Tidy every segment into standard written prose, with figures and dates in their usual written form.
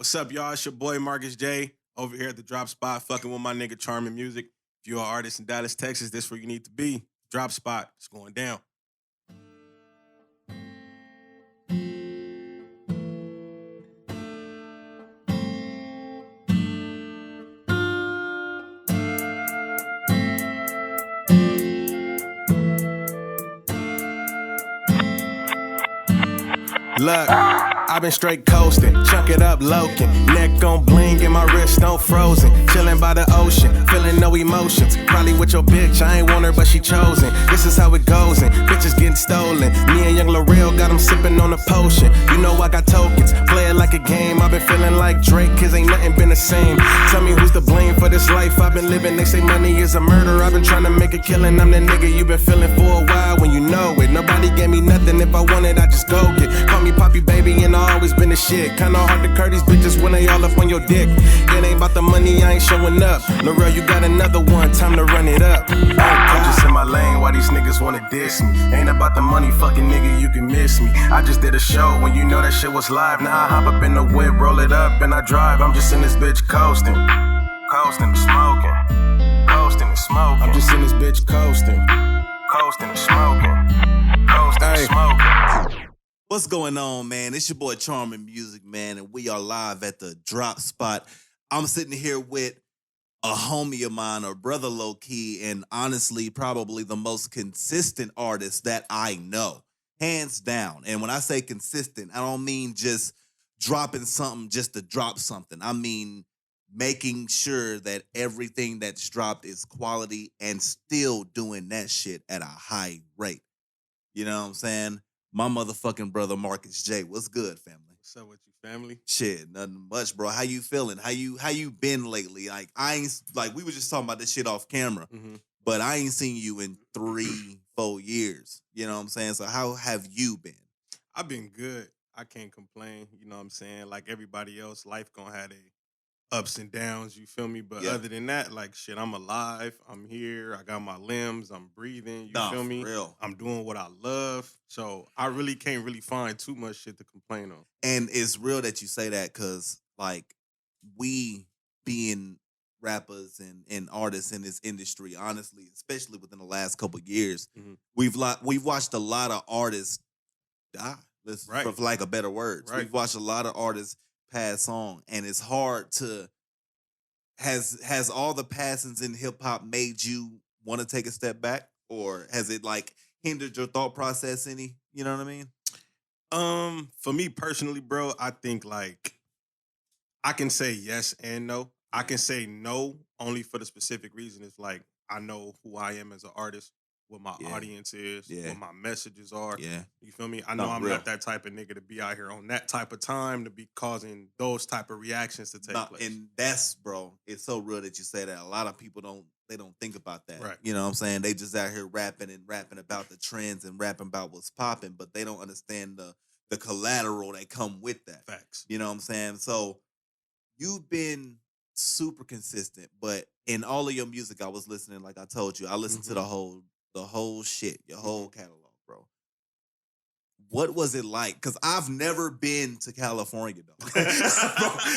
What's up, y'all? It's your boy Markus Jay over here at the Drop Spot, fucking with my nigga CharmingMuzik. If you're an artist in Dallas, Texas, this where you need to be. Drop Spot, it's going down. Look, I've been straight coasting, chunk it up loking, neck on bling and my wrist on frozen, chilling by the ocean, feeling no emotions, probably with your bitch, I ain't want her but she chosen, this is how it goes and bitches getting stolen, me and young L'Oreal got them sipping on a potion, you know I got tokens, play it like a game, I've been feeling like Drake, cause ain't nothing been the same, tell me who's to blame for this life I've been living, they say money is a murder, I've been trying to make a killing, I'm the nigga you been feeling for a while when you know it, nobody gave me nothing, if I want it I just go get, call me Poppy baby and I always been the shit. Kinda hard to curve these bitches when they all up on your dick. It ain't about the money, I ain't showing up. L'Oreal, you got another one, time to run it up. I'm just in my lane, why these niggas wanna diss me? Ain't about the money, fucking nigga, you can miss me. I just did a show when you know that shit was live. Now I hop up in the whip, roll it up, and I drive. I'm just in this bitch coasting. Coasting and smoking. Coasting and smoking. I'm just in this bitch coasting. Coasting and smoking. Coasting and smoking. What's going on, man? It's your boy CharmingMuzik, man, and we are live at the Drop Spot. I'm sitting here with a homie of mine, a brother low-key, and honestly, probably the most consistent artist that I know, hands down. And when I say consistent, I don't mean just dropping something just to drop something. I mean making sure that everything that's dropped is quality and still doing that shit at a high rate. You know what I'm saying? My motherfucking brother Markus Jay. What's good, family? What's up with you, family? Shit, nothing much, bro. How you feeling? How you been lately? Like I ain't like we were just talking about this shit off camera, but I ain't seen you in 3-4 years. You know what I'm saying? So how have you been? I've been good. I can't complain. You know what I'm saying? Like everybody else, life gonna have their ups and downs, you feel me? But other than that, like shit, I'm alive. I'm here. I got my limbs. I'm breathing. You feel me? Real. I'm doing what I love. So I really can't find too much shit to complain on. And it's real that you say that because like we being rappers and artists in this industry, honestly, especially within the last couple of years, we've watched a lot of artists die. For lack of better words. We've watched a lot of artists pass on, and it's hard to has all the passings in hip hop made you want to take a step back, or has it like hindered your thought process any? You know what I mean? For me personally, bro, I think like I can say yes and no. I can say no only for the specific reason it's like I know who I am as an artist, what my audience is, what my messages are. Yeah. You feel me? I know I'm not that type of nigga to be out here on that type of time to be causing those type of reactions to take place. And that's, bro, it's so real that you say that. A lot of people don't think about that. Right. You know what I'm saying? They just out here rapping about the trends and rapping about what's popping, but they don't understand the collateral that come with that. Facts. You know what I'm saying? So you've been super consistent, but in all of your music I was listening, like I told you, I listened to the whole shit, your whole catalog, bro. What was it like? Because I've never been to California, though. Bro,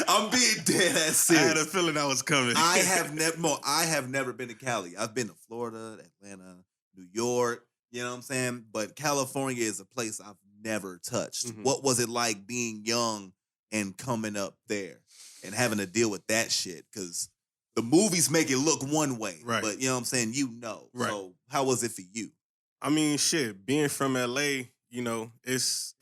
I'm being dead ass serious. I had a feeling that was coming. I have never been to Cali. I've been to Florida, Atlanta, New York, you know what I'm saying? But California is a place I've never touched. What was it like being young and coming up there and having to deal with that shit? Because the movies make it look one way, but you know what I'm saying? You know. Right. So how was it for you? I mean, shit, being from LA, you know, it's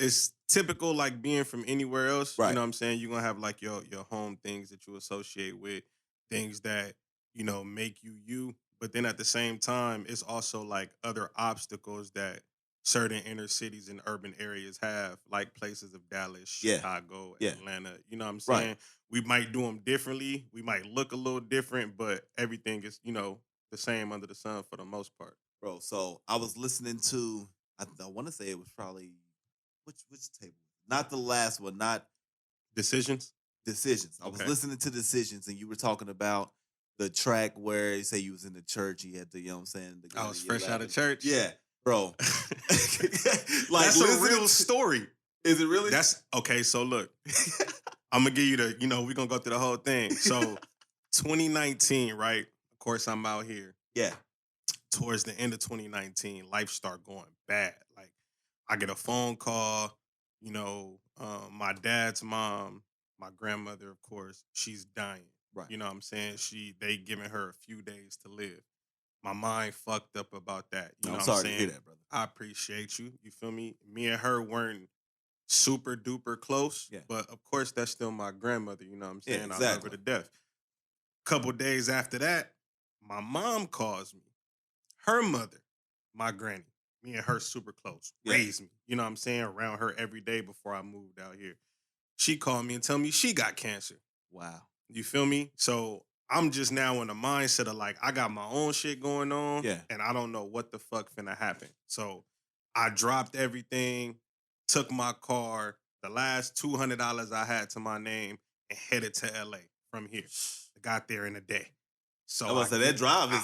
typical like being from anywhere else. Right. You know what I'm saying? You're going to have like your home things that you associate with, things that, you know, make you you. But then at the same time, it's also like other obstacles that certain inner cities and urban areas have, like places of Dallas, Chicago, Atlanta. You know what I'm saying? Right. We might do them differently. We might look a little different, but everything is, you know, the same under the sun for the most part. Bro, so I was listening to, I want to say it was probably, which table? Not the last one, not Decisions? Decisions. I was listening to Decisions, and you were talking about the track where you say you was in the church, you had the, you know what I'm saying? I was fresh out of church? Yeah. Bro. Like, that's a real story. Is it really? That's okay. So look, I'm gonna give you the. We're gonna go through the whole thing. So 2019, right? Of course, I'm out here. Yeah. Towards the end of 2019, life start going bad. Like I get a phone call. My dad's mom, my grandmother, of course, she's dying. Right. You know what I'm saying? They giving her a few days to live. My mind fucked up about that. You know I'm what I'm sorry to saying? hear that, brother. I appreciate you. You feel me? Me and her weren't super duper close, Yeah. but of course that's still my grandmother. You know what I'm Yeah, saying? I love her exactly. to death. Couple days after that, my mom calls me. Her mother, my granny, me and her super close, Yeah. raised me. You know what I'm saying? Around her every day before I moved out here. She called me and told me she got cancer. Wow. You feel me? So I'm just now in the mindset of like, I got my own shit going on. Yeah. And I don't know what the fuck finna happen. So I dropped everything, took my car, the last $200 I had to my name, and headed to LA from here. I got there in a day. So I was say that drive is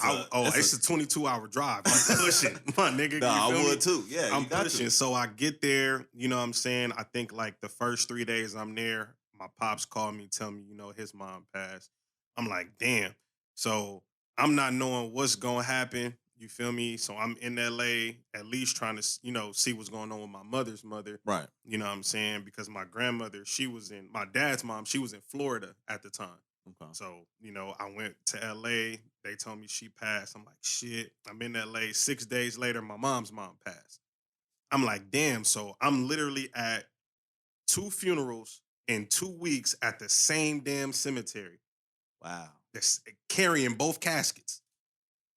it's a 22-hour drive. I'm pushing, my nigga. Nah, you feel I would me? too. Yeah, I'm you got pushing. to. So I get there, you know what I'm saying? I think like the first 3 days I'm there, my pops called me, tell me, his mom passed. I'm like, damn. So I'm not knowing what's gonna happen. You feel me? So I'm in LA, at least trying to, see what's going on with my mother's mother. Right. You know what I'm saying? Because my grandmother, my dad's mom, she was in Florida at the time. Okay. So, I went to LA. They told me she passed. I'm like, shit. I'm in LA. 6 days later, my mom's mom passed. I'm like, damn. So I'm literally at 2 funerals in 2 weeks at the same damn cemetery. Wow. That's carrying both caskets.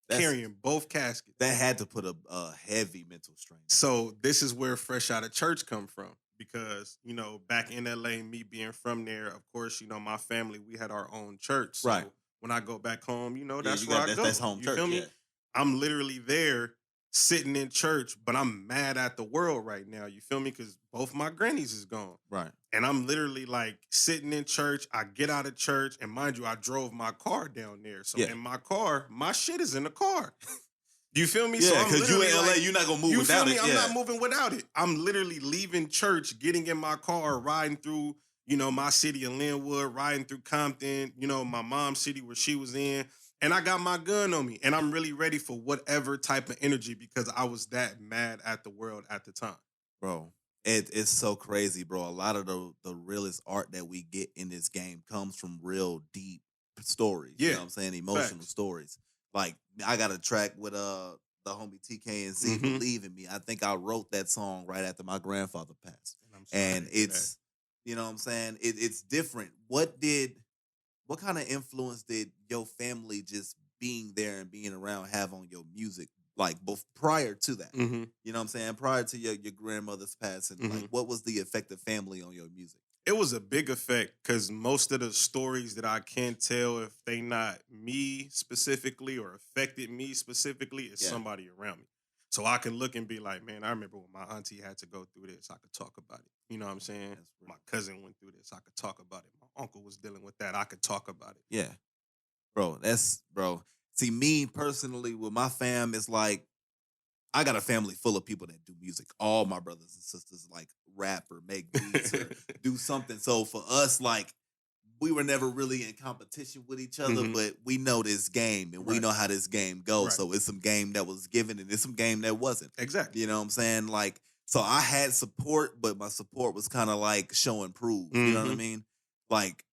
Carrying both caskets. That had to put a heavy mental strain. So this is where Fresh Out of Church come from. Because, back in LA, me being from there, of course, my family, we had our own church. So right. When I go back home, that's where I go. That's home church. Feel me? Yeah. I'm literally there sitting in church, but I'm mad at the world right now. You feel me? Because both my grannies is gone. Right. And I'm literally like sitting in church. I get out of church, and mind you, I drove my car down there. So in my car, my shit is in the car. You feel me? Yeah, because you in LA, you're not gonna move without it. I'm not moving without it. I'm literally leaving church, getting in my car, riding through, my city of Linwood, riding through Compton, my mom's city where she was in. And I got my gun on me. And I'm really ready for whatever type of energy because I was that mad at the world at the time. Bro, it's so crazy, bro. A lot of the realest art that we get in this game comes from real deep stories. Yeah. You know what I'm saying? Emotional Facts. Stories. Like, I got a track with the homie TK and Z, Believe in Me. I think I wrote that song right after my grandfather passed. And it's, you know what I'm saying? It's different. What kind of influence did your family just being there and being around have on your music? Like, both prior to that, you know what I'm saying? Prior to your grandmother's passing, like, what was the effect of family on your music? It was a big effect because most of the stories that I can tell, if they not me specifically or affected me specifically, is somebody around me. So I can look and be like, man, I remember when my auntie had to go through this. I could talk about it. You know what I'm saying? My cousin went through this. I could talk about it. My uncle was dealing with that. I could talk about it. Yeah. Bro. See, me personally, with my fam, it's like, I got a family full of people that do music. All my brothers and sisters like rap or make beats or do something. So for us, like, we were never really in competition with each other, but we know this game and we know how this game goes. Right. So it's some game that was given and it's some game that wasn't. Exactly. You know what I'm saying? Like, so I had support, but my support was kind of like show and prove. You know what I mean? Like,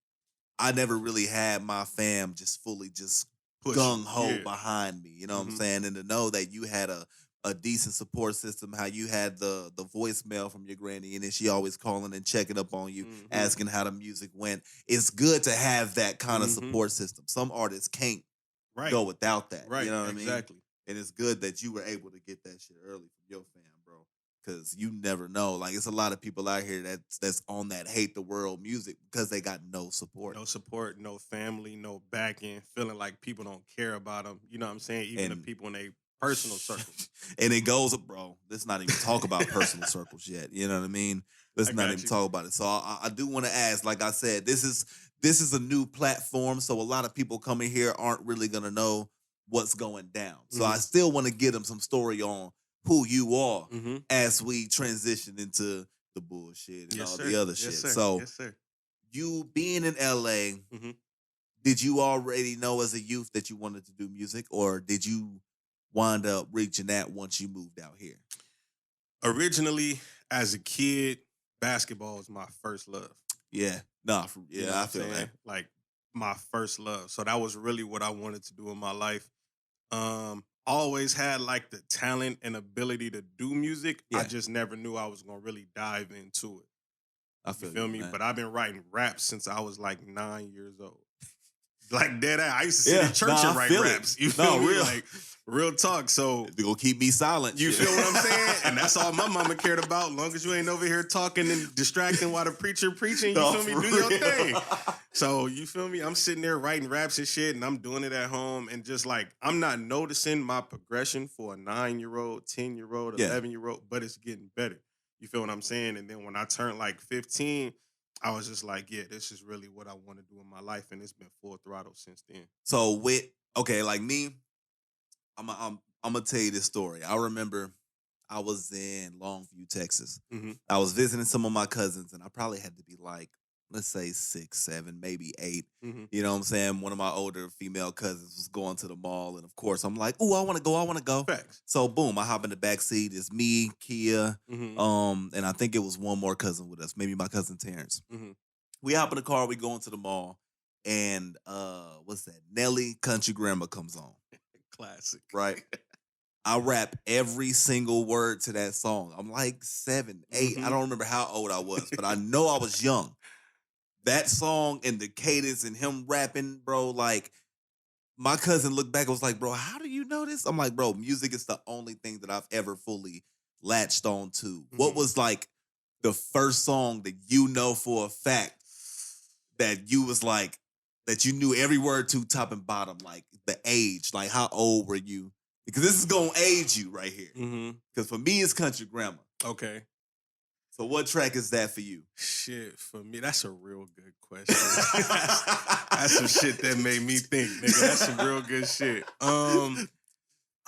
I never really had my fam just fully just gung-ho behind me. You know what I'm saying? And to know that you had a decent support system, how you had the voicemail from your granny, and then she always calling and checking up on you, asking how the music went. It's good to have that kind of support system. Some artists can't go without that. Right. You know what I mean? Exactly. And it's good that you were able to get that shit early from your fam, bro. Because you never know. Like, it's a lot of people out here that's on that hate the world music because they got no support. No support, no family, no backing, feeling like people don't care about them. You know what I'm saying? Even the people in their personal circles. And it goes, bro, let's not even talk about personal circles yet. You know what I mean? Let's not even talk about it. So I do want to ask, like I said, this is a new platform. So a lot of people coming here aren't really going to know what's going down. So I still want to give them some story on who you are as we transition into the bullshit and Yes, all sir. the other Yes, shit. sir. So Yes, sir. you being in LA, Mhm. did you already know as a youth that you wanted to do music, or did you wind up reaching that once you moved out here? Originally, as a kid, basketball was my first love. Yeah. Nah, You know yeah, what I I'm feel saying? that. Like my first love. So that was really what I wanted to do in my life. Always had like the talent and ability to do music. I Yeah. just never knew I was gonna really dive into it. I You feel feel you on me? that. But I've been writing raps since I was like 9 years old. Like dead ass. I used to sit Yeah, in church nah, and I write feel it. raps. You No, feel me? real. Like real talk. So They're gonna keep me silent. you shit. feel what I'm saying? And that's all my mama cared about. Long as you ain't over here talking and distracting while the preacher preaching, you No, feel me? for Do your real. thing. So you feel me? I'm sitting there writing raps and shit, and I'm doing it at home, and just like I'm not noticing my progression for a 9-year-old, 10-year-old, Yeah. 11-year-old, but it's getting better. You feel what I'm saying? And then when I turned like 15, I was just like, yeah, this is really what I want to do in my life, and it's been full throttle since then. So like me, I'm gonna tell you this story. I remember I was in Longview, Texas. Mhm. I was visiting some of my cousins, and I probably had to be like, let's say 6, 7, maybe 8. Mhm. You know what I'm saying? One of my older female cousins was going to the mall, and of course, I'm like, "Oh, I want to go." Facts. So boom, I hop in the back seat. It's me, Kia, Mhm. and I think it was one more cousin with us, maybe my cousin Terrence. Mhm. We hop in the car, we go into the mall, and what's that? Nelly Country Grammar comes on, Classic. right? I rap every single word to that song. I'm like 7, 8. I Mhm. don't remember how old I was, but I know I was young. That song and the cadence and him rapping, bro, like my cousin looked back and was like, bro, how do you know this? I'm like, bro, music is the only thing that I've ever fully latched on to. What Mhm. was like the first song that you know for a fact that you was like, that you knew every word to top and bottom, like the age, like how old were you? Because this is gonna age you right here. Mhm. Because for me, it's Country Grammar. Okay. So what track is that for you? Shit, for me, that's a real good question. That's some shit that made me think, nigga. That's some real good shit. I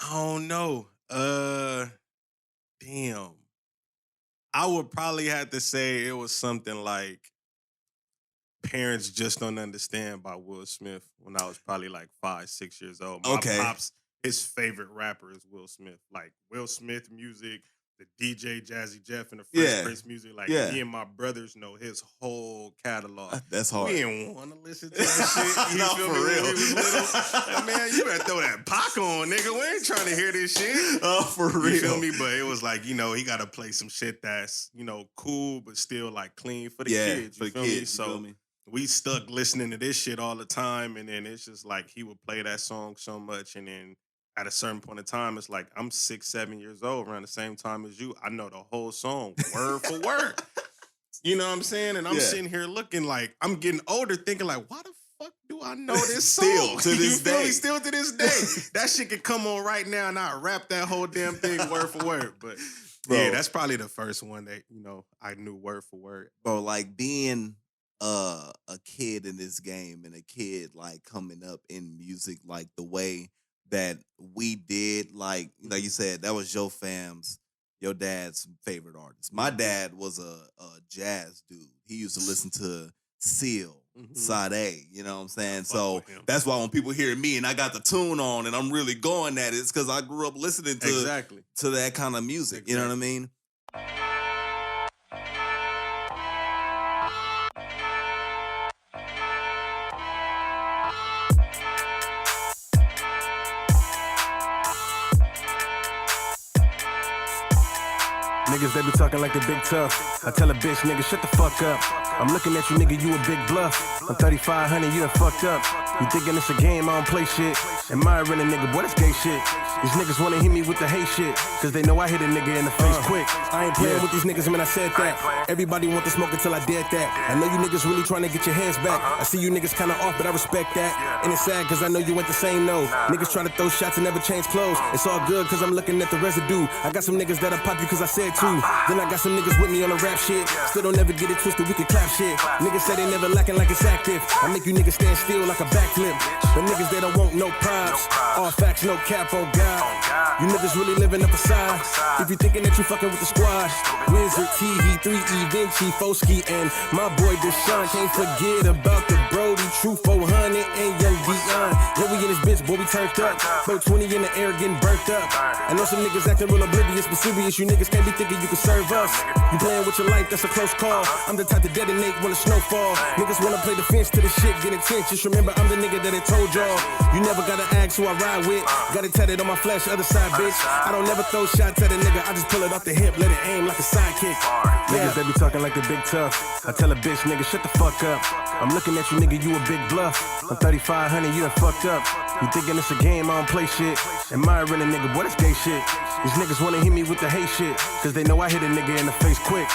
don't know. Damn. I would probably have to say it was something like Parents Just Don't Understand by Will Smith when I was probably like 5, 6 years old. My Okay. pops, his favorite rapper is Will Smith. Like Will Smith music, the DJ Jazzy Jeff and the Fresh Yeah. Prince music. Like Yeah. me and my brothers know his whole catalog. That's hard. We didn't want to listen to that shit. You No, feel for me? real. When we was little. Like, man, you better throw that Pac on, nigga. We ain't trying to hear this shit. Oh, for real. You feel me? But it was like, he got to play some shit that's, cool, but still like clean for the kids. for You the feel me? kids. You So feel me? we stuck listening to this shit all the time. And then it's just like he would play that song so much. And then at a certain point in time, it's like I'm 6, 7 years old around the same time as you. I know the whole song word for word. You know what I'm saying? And I'm Yeah. sitting here looking like I'm getting older, thinking like, why the fuck do I know this song? Still to this You feel me? day. Still to this day. That shit could come on right now and I rap that whole damn thing word for word. But Bro. yeah, that's probably the first one that, I knew word for word. Bro, like being a kid in this game and a kid like coming up in music like the way that we did, like you said, that was your dad's favorite artist. My dad was a jazz dude. He used to listen to Seal, Sade, you know what I'm saying? So with him. that's why when people hear me and I got the tune on and I'm really going at it, it's because I grew up listening to Exactly. to that kind of music. You know what I mean? Niggas, they be talking like they big tough. I tell a bitch, nigga, shut the fuck up. I'm looking at you, nigga, you a big bluff. I'm 3,500, you done fucked up. You thinking it's a game, I don't play shit. Admiring a nigga, boy, that's gay shit. These niggas wanna hit me with the hate shit, cause they know I hit a nigga in the face quick. I ain't playing with these niggas, man, I said that. Everybody want the smoke until I did that. I know you niggas really trying to get your hands back. I see you niggas kinda off, but I respect that. And it's sad, cause I know you went the same no. Niggas try to throw shots and never change clothes. It's all good, cause I'm looking at the residue. I got some niggas that'll pop you cause I said to. Then I got some niggas with me on the rap shit. Still don't never get it twisted, we can clap shit. Niggas say they never lacking like it's active. I make you niggas stand still like a backflip. But niggas, they don't want no props. All facts, no cap on God. God. You niggas really living up a side. If you thinking that you fucking with the squad, Wizard T, he 3E, Vinci, Foski, and my boy Deshaun. Can't forget about the Brody, True 400, and Young Dion. Yeah, we in this bitch, boy, we turned up. 420 in the air, getting burnt up. I know some niggas acting real oblivious, but serious, you niggas can't be thinking you can serve us. You playing with your life, that's a close call. I'm the type to detonate when the snow fall. Niggas wanna play defense to the shit, get intense. Just remember, I'm the nigga that I told y'all. You never gotta ask who I ride with. Got it tatted on my flesh, other side, bitch. I don't never throw shots at a nigga, I just pull it off the hip, let it aim like a sidekick. Niggas that be talking like the big tough. I tell a bitch, nigga, shut the fuck up. I'm looking at you, nigga, you a big bluff. I'm 3,500, you done fucked up. You thinking it's a game, I don't play shit. Admiring a nigga, boy, that's gay shit. These niggas wanna hit me with the hate shit, cause they know I hit a nigga in the face quick.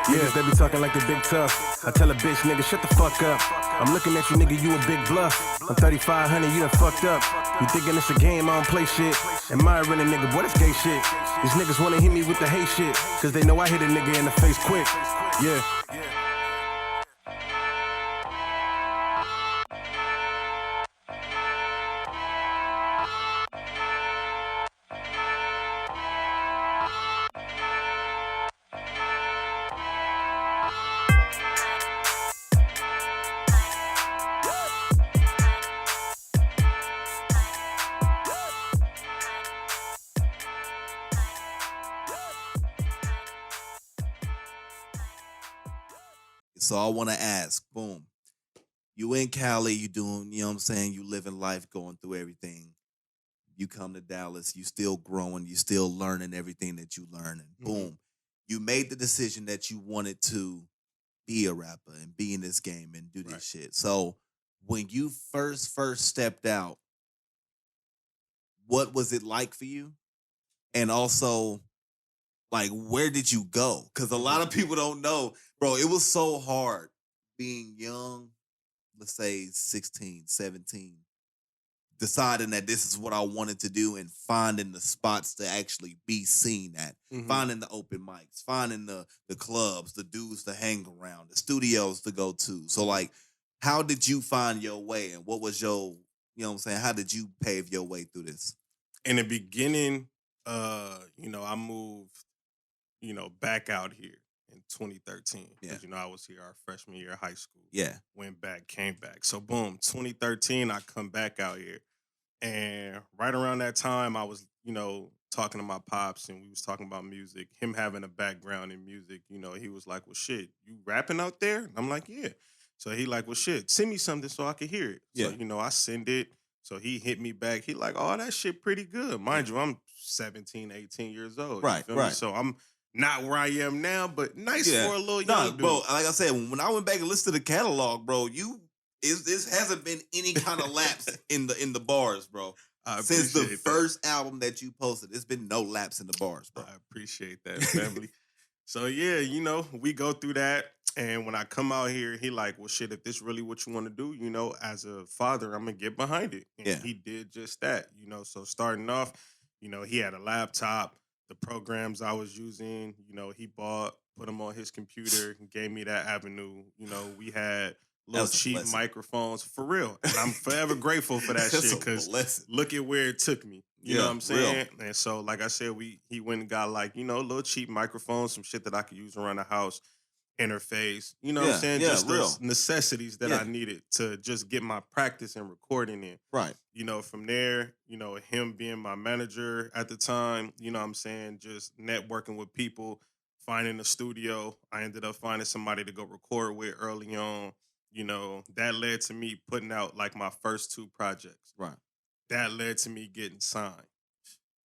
Niggas that be talking like the big tough. I tell a bitch, nigga, shut the fuck up. I'm looking at you, nigga, you a big bluff. I'm 3,500, you done fucked up. You thinking it's a game, I don't play shit. Admiring a nigga, boy, that's gay shit. These niggas wanna hit me with the hate shit, cause they know I hit a nigga in the face quick. Yeah. So I want to ask, boom, you in Cali, you doing, you know what I'm saying, you living life, going through everything. You come to Dallas, you still growing, you still learning everything that you learning. Boom. You made the decision that you wanted to be a rapper and be in this game and do this shit. So when you first stepped out, what was it like for you? And also, like, where did you go? Because a lot of people don't know. Bro, it was so hard being young, let's say 16, 17, deciding that this is what I wanted to do and finding the spots to actually be seen at, finding the open mics, finding the clubs, the dudes to hang around, the studios to go to. So, like, how did you find your way and what was your, you know what I'm saying, how did you pave your way through this? In the beginning, I moved, back out here in 2013. Yeah. Because, I was here our freshman year of high school. Yeah. Went back, came back. So, boom, 2013, I come back out here. And right around that time, I was, talking to my pops and we was talking about music. Him having a background in music, he was like, well, shit, you rapping out there? And I'm like, yeah. So he like, well, shit, send me something so I can hear it. Yeah. So, I send it. So he hit me back. He like, oh, that shit pretty good. Mind you, I'm 17, 18 years old. Right, you feel right. me? So I'm not where I am now, but nice for a little young dude. Bro, like I said, when I went back and listened to the catalog, bro, this hasn't been any kind of lapse in the bars, bro. Since the first album that you posted, it's been no lapse in the bars, bro. I appreciate that, family. So yeah, we go through that. And when I come out here, he like, well, shit, if this really what you want to do, as a father, I'm going to get behind it. And he did just that, So starting off, he had a laptop, the programs I was using, he put them on his computer and gave me that avenue. We had little cheap microphones, for real. And I'm forever grateful for that shit because look at where it took me. You know what I'm saying? Real. And so, like I said, he went and got like, little cheap microphones, some shit that I could use around the house. Interface, what I'm saying? Just the necessities that I needed to just get my practice and recording in. Right. From there, him being my manager at the time, what I'm saying? Just networking with people, finding a studio. I ended up finding somebody to go record with early on. That led to me putting out like my first 2 projects. Right. That led to me getting signed.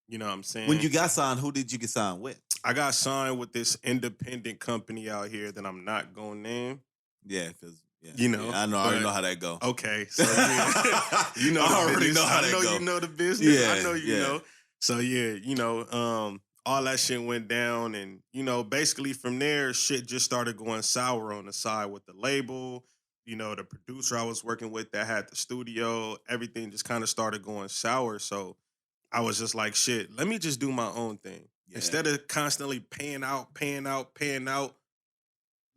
You know what I'm saying? When you got signed, who did you get signed with? I got signed with this independent company out here that I'm not gonna name. Yeah, because I already know how that go. Okay, so I already know how that go. I know you know the business. Yeah, I know you know. So all that shit went down, and basically from there, shit just started going sour on the side with the label. The producer I was working with that had the studio, everything just kind of started going sour. So I was just like, shit, let me just do my own thing. Yeah. Instead of constantly paying out,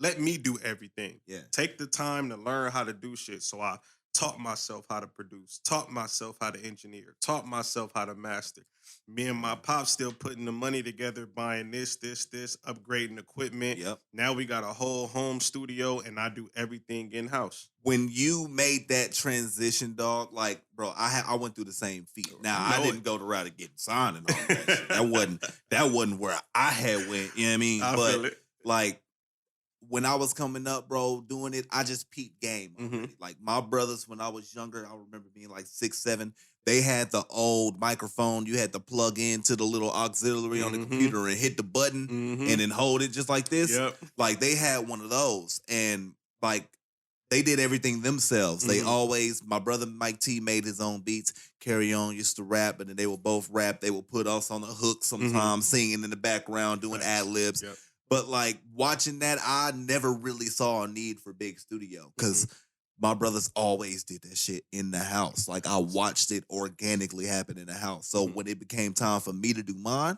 let me do everything. Yeah. Take the time to learn how to do shit. So I taught myself how to produce, taught myself how to engineer, taught myself how to master. Me and my pop still putting the money together, buying this, upgrading equipment. Yep. Now we got a whole home studio, and I do everything in house. When you made that transition, dog, like, bro, I went through the same feat. Now I didn't go the route of getting signed and all that shit. That wasn't where I had went. You know what I mean? I feel it. Like, when I was coming up, bro, doing it, I just peeped game already. Like, my brothers, when I was younger, I remember being like 6, 7. They had the old microphone. You had to plug into the little auxiliary on the computer and hit the button and then hold it just like this. Yep. Like, they had one of those. And, like, they did everything themselves. They always, my brother Mike T made his own beats. Carry On used to rap, and then they would both rap. They would put us on the hook sometimes, singing in the background, doing ad-libs. Yep. But, like, watching that, I never really saw a need for big studio because my brothers always did that shit in the house. Like, I watched it organically happen in the house. So when it became time for me to do mine,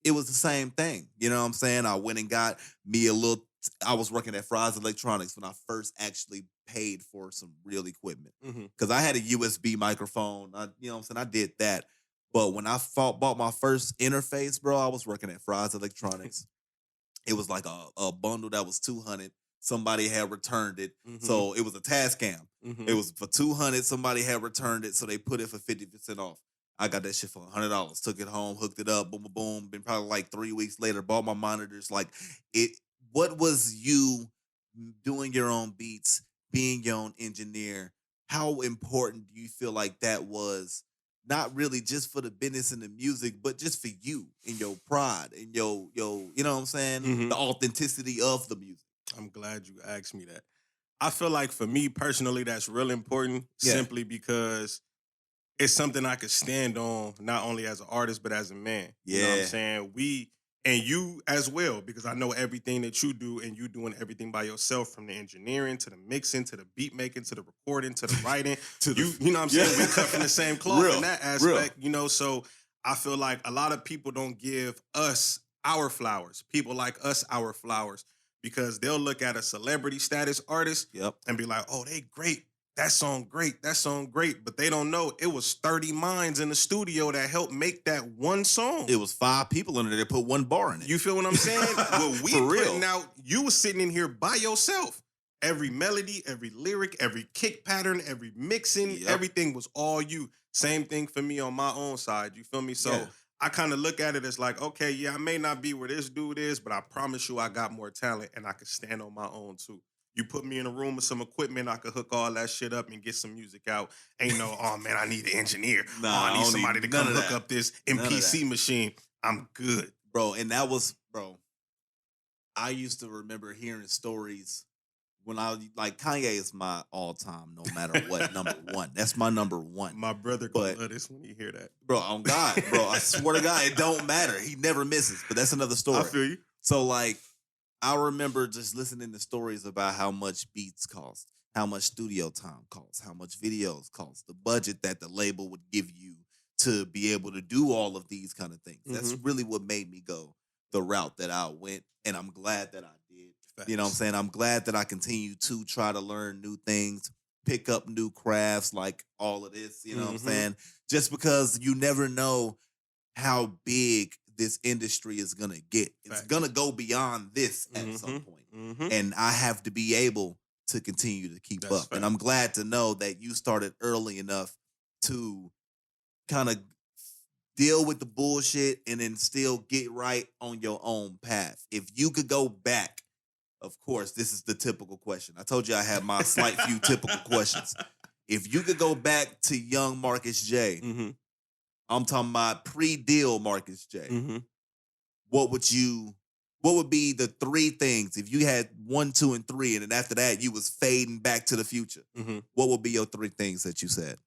it was the same thing. You know what I'm saying? I went and got me a little... I was working at Fry's Electronics when I first actually paid for some real equipment. Because I had a USB microphone. You know what I'm saying? I did that. But when I bought my first interface, bro, I was working at Fry's Electronics. It was like a bundle that was $200. Somebody had returned it. So it was a Tascam. It was for $200. Somebody had returned it. So they put it for 50% off. I got that shit for $100. Took it home, hooked it up, boom, boom, boom. Been probably like 3 weeks later, bought my monitors. Like, what was you doing your own beats, being your own engineer? How important do you feel like that was? Not really just for the business and the music, but just for you and your pride and your you know what I'm saying? The authenticity of the music. I'm glad you asked me that. I feel like for me personally, that's real important simply because it's something I could stand on, not only as an artist, but as a man. You know what I'm saying? And you as well, because I know everything that you do, and you doing everything by yourself, from the engineering to the mixing to the beat making to the recording to the writing. You know what I'm saying? We cut from the same cloth in that aspect, you know. So I feel like a lot of people don't give us our flowers, people like us our flowers, because they'll look at a celebrity status artist and be like, oh, they great. That song great. But they don't know it was 30 minds in the studio that helped make that one song. It was 5 people in there that put one bar in it. You feel what I'm saying? What we putting out, you was sitting in here by yourself. Every melody, every lyric, every kick pattern, every mixing, everything was all you. Same thing for me on my own side. You feel me? So I kind of look at it as like, okay, yeah, I may not be where this dude is, but I promise you I got more talent and I can stand on my own too. You put me in a room with some equipment, I could hook all that shit up and get some music out. Ain't no, oh man, I need an engineer. I need somebody to come hook up this MPC machine. I'm good. Bro, and that was, bro, I used to remember hearing stories when like, Kanye is my all-time, no matter what, number one. That's my number one. My brother gonna love this when you hear that. Bro, on God, bro, I swear to God, it don't matter. He never misses, but that's another story. I feel you. So, like, I remember just listening to stories about how much beats cost, how much studio time costs, how much videos cost, the budget that the label would give you to be able to do all of these kind of things. That's really what made me go the route that I went, and I'm glad that I did. Facts. You know what I'm saying? I'm glad that I continue to try to learn new things, pick up new crafts, like all of this, you know what I'm saying? Just because you never know how big this industry is gonna get. It's gonna go beyond this at some point. And I have to be able to continue to keep up. And I'm glad to know that you started early enough to kind of deal with the bullshit and then still get right on your own path. If you could go back, of course, this is the typical question. I told you I had my slight few typical questions. If you could go back to young Markus Jay, I'm talking about pre-deal Markus Jay. What would be the 3 things if you had 1, 2, and 3, and then after that you was fading back to the future? What would be your 3 things that you said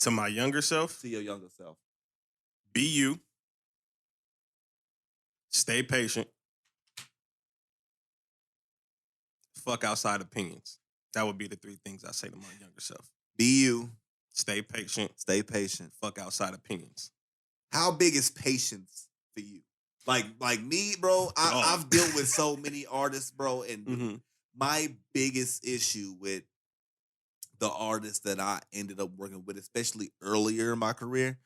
to my younger self? To your younger self. Be you. Stay patient. Fuck outside opinions. That would be the 3 things I say to my younger self. Be you. Stay patient. Stay patient. Fuck outside opinions. How big is patience for you? Like me, bro, I've dealt with so many artists, bro, and my biggest issue with the artists that I ended up working with, especially earlier in my career,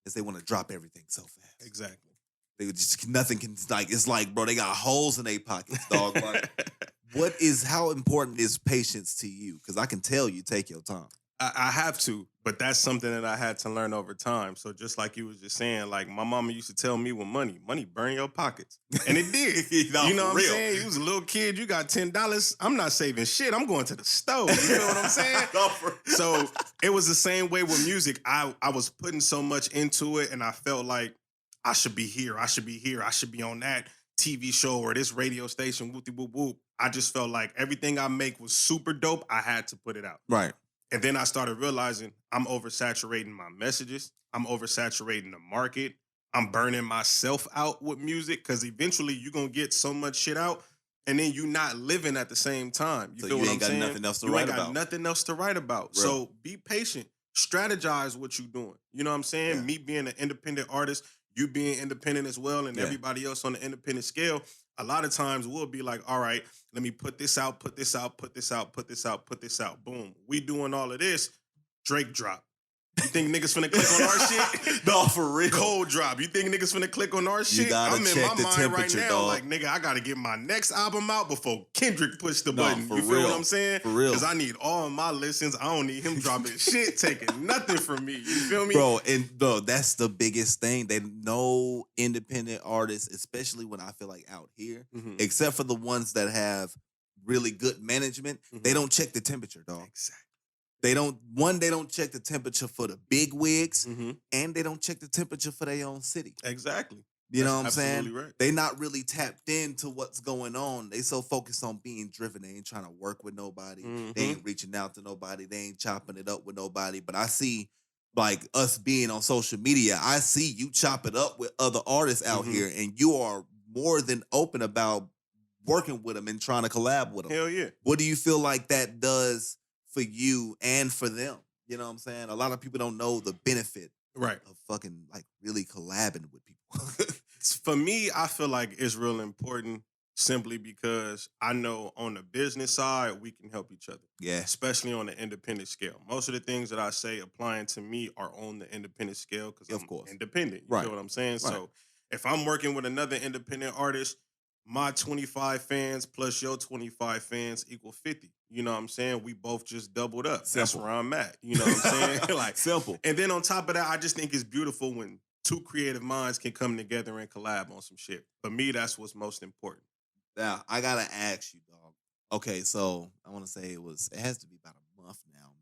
is they want to drop everything so fast. Exactly. They would just nothing can like. It's like, bro, they got holes in their pockets, dog. Like, how important is patience to you? Because I can tell you take your time. I have to, but that's something that I had to learn over time. So just like you was just saying, like my mama used to tell me with money burn your pockets. And it did. You know what I'm saying? You was a little kid, you got $10. I'm not saving shit. I'm going to the stove. You know what I'm saying? So it was the same way with music. I was putting so much into it and I felt like I should be here. I should be here. I should be on that TV show or this radio station. Whoop, whoop, whoop. I just felt like everything I make was super dope. I had to put it out. Right. And then I started realizing I'm oversaturating my messages. I'm oversaturating the market. I'm burning myself out with music because eventually you're going to get so much shit out and then you're not living at the same time. You so feel you what ain't I'm got saying? nothing else to you write ain't about. got nothing else to write about. Real. So be patient. Strategize what you're doing. You know what I'm saying? Yeah. Me being an independent artist, you being independent as well, and everybody else on the independent scale, a lot of times we'll be like, all right, let me put this out, put this out, put this out, put this out, put this out. Boom. We doing all of this. Drake drop. You think niggas finna click on our shit? No, for real. Cold drop. You think niggas finna click on our shit? I'm in my mind right now, dog. like, nigga, I gotta get my next album out before Kendrick push the button. For You feel real. what I'm saying? For real. Because I need all my listens. I don't need him dropping shit, taking nothing from me. You feel me? Bro, that's the biggest thing. They no independent artists, especially when I feel like out here, except for the ones that have really good management, they don't check the temperature, dog. Exactly. They don't check the temperature for the big wigs, and they don't check the temperature for their own city. Exactly. You know what I'm absolutely saying? Right. They not really tapped into what's going on. They so focused on being driven. They ain't trying to work with nobody. They ain't reaching out to nobody. They ain't chopping it up with nobody. But I see, like, us being on social media, I see you chop it up with other artists out here, and you are more than open about working with them and trying to collab with them. Hell yeah. What do you feel like that does for you and for them? You know what I'm saying? A lot of people don't know the benefit of fucking like really collabing with people. For me, I feel like it's real important simply because I know on the business side, we can help each other. Yeah. Especially on the independent scale. Most of the things that I say applying to me are on the independent scale because I'm independent. You feel what I'm saying? Right. So if I'm working with another independent artist, my 25 fans plus your 25 fans equal 50. You know what I'm saying? We both just doubled up. Simple. That's where I'm at. You know what I'm saying? Like simple. And then on top of that, I just think it's beautiful when two creative minds can come together and collab on some shit. For me, that's what's most important. Now, I gotta ask you, dog. Okay, so I want to say it has to be about a month now,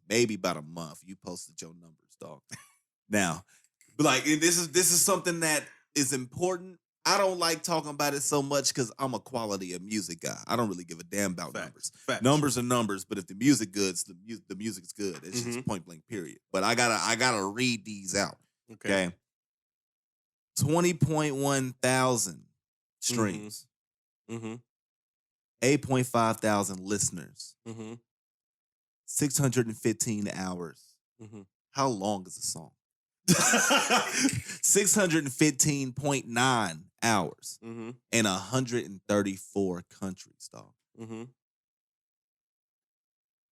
maybe about a month. You posted your numbers, dog. Now, like this is something that is important. I don't like talking about it so much because I'm a quality of music guy. I don't really give a damn about numbers. Numbers are numbers, but if the music good, the music's good. It's just point blank, period. But I gotta read these out. Okay. 20.1 thousand streams. 8.5 thousand listeners. 615 hours. How long is a song? 615.9 hours in 134 countries, dog.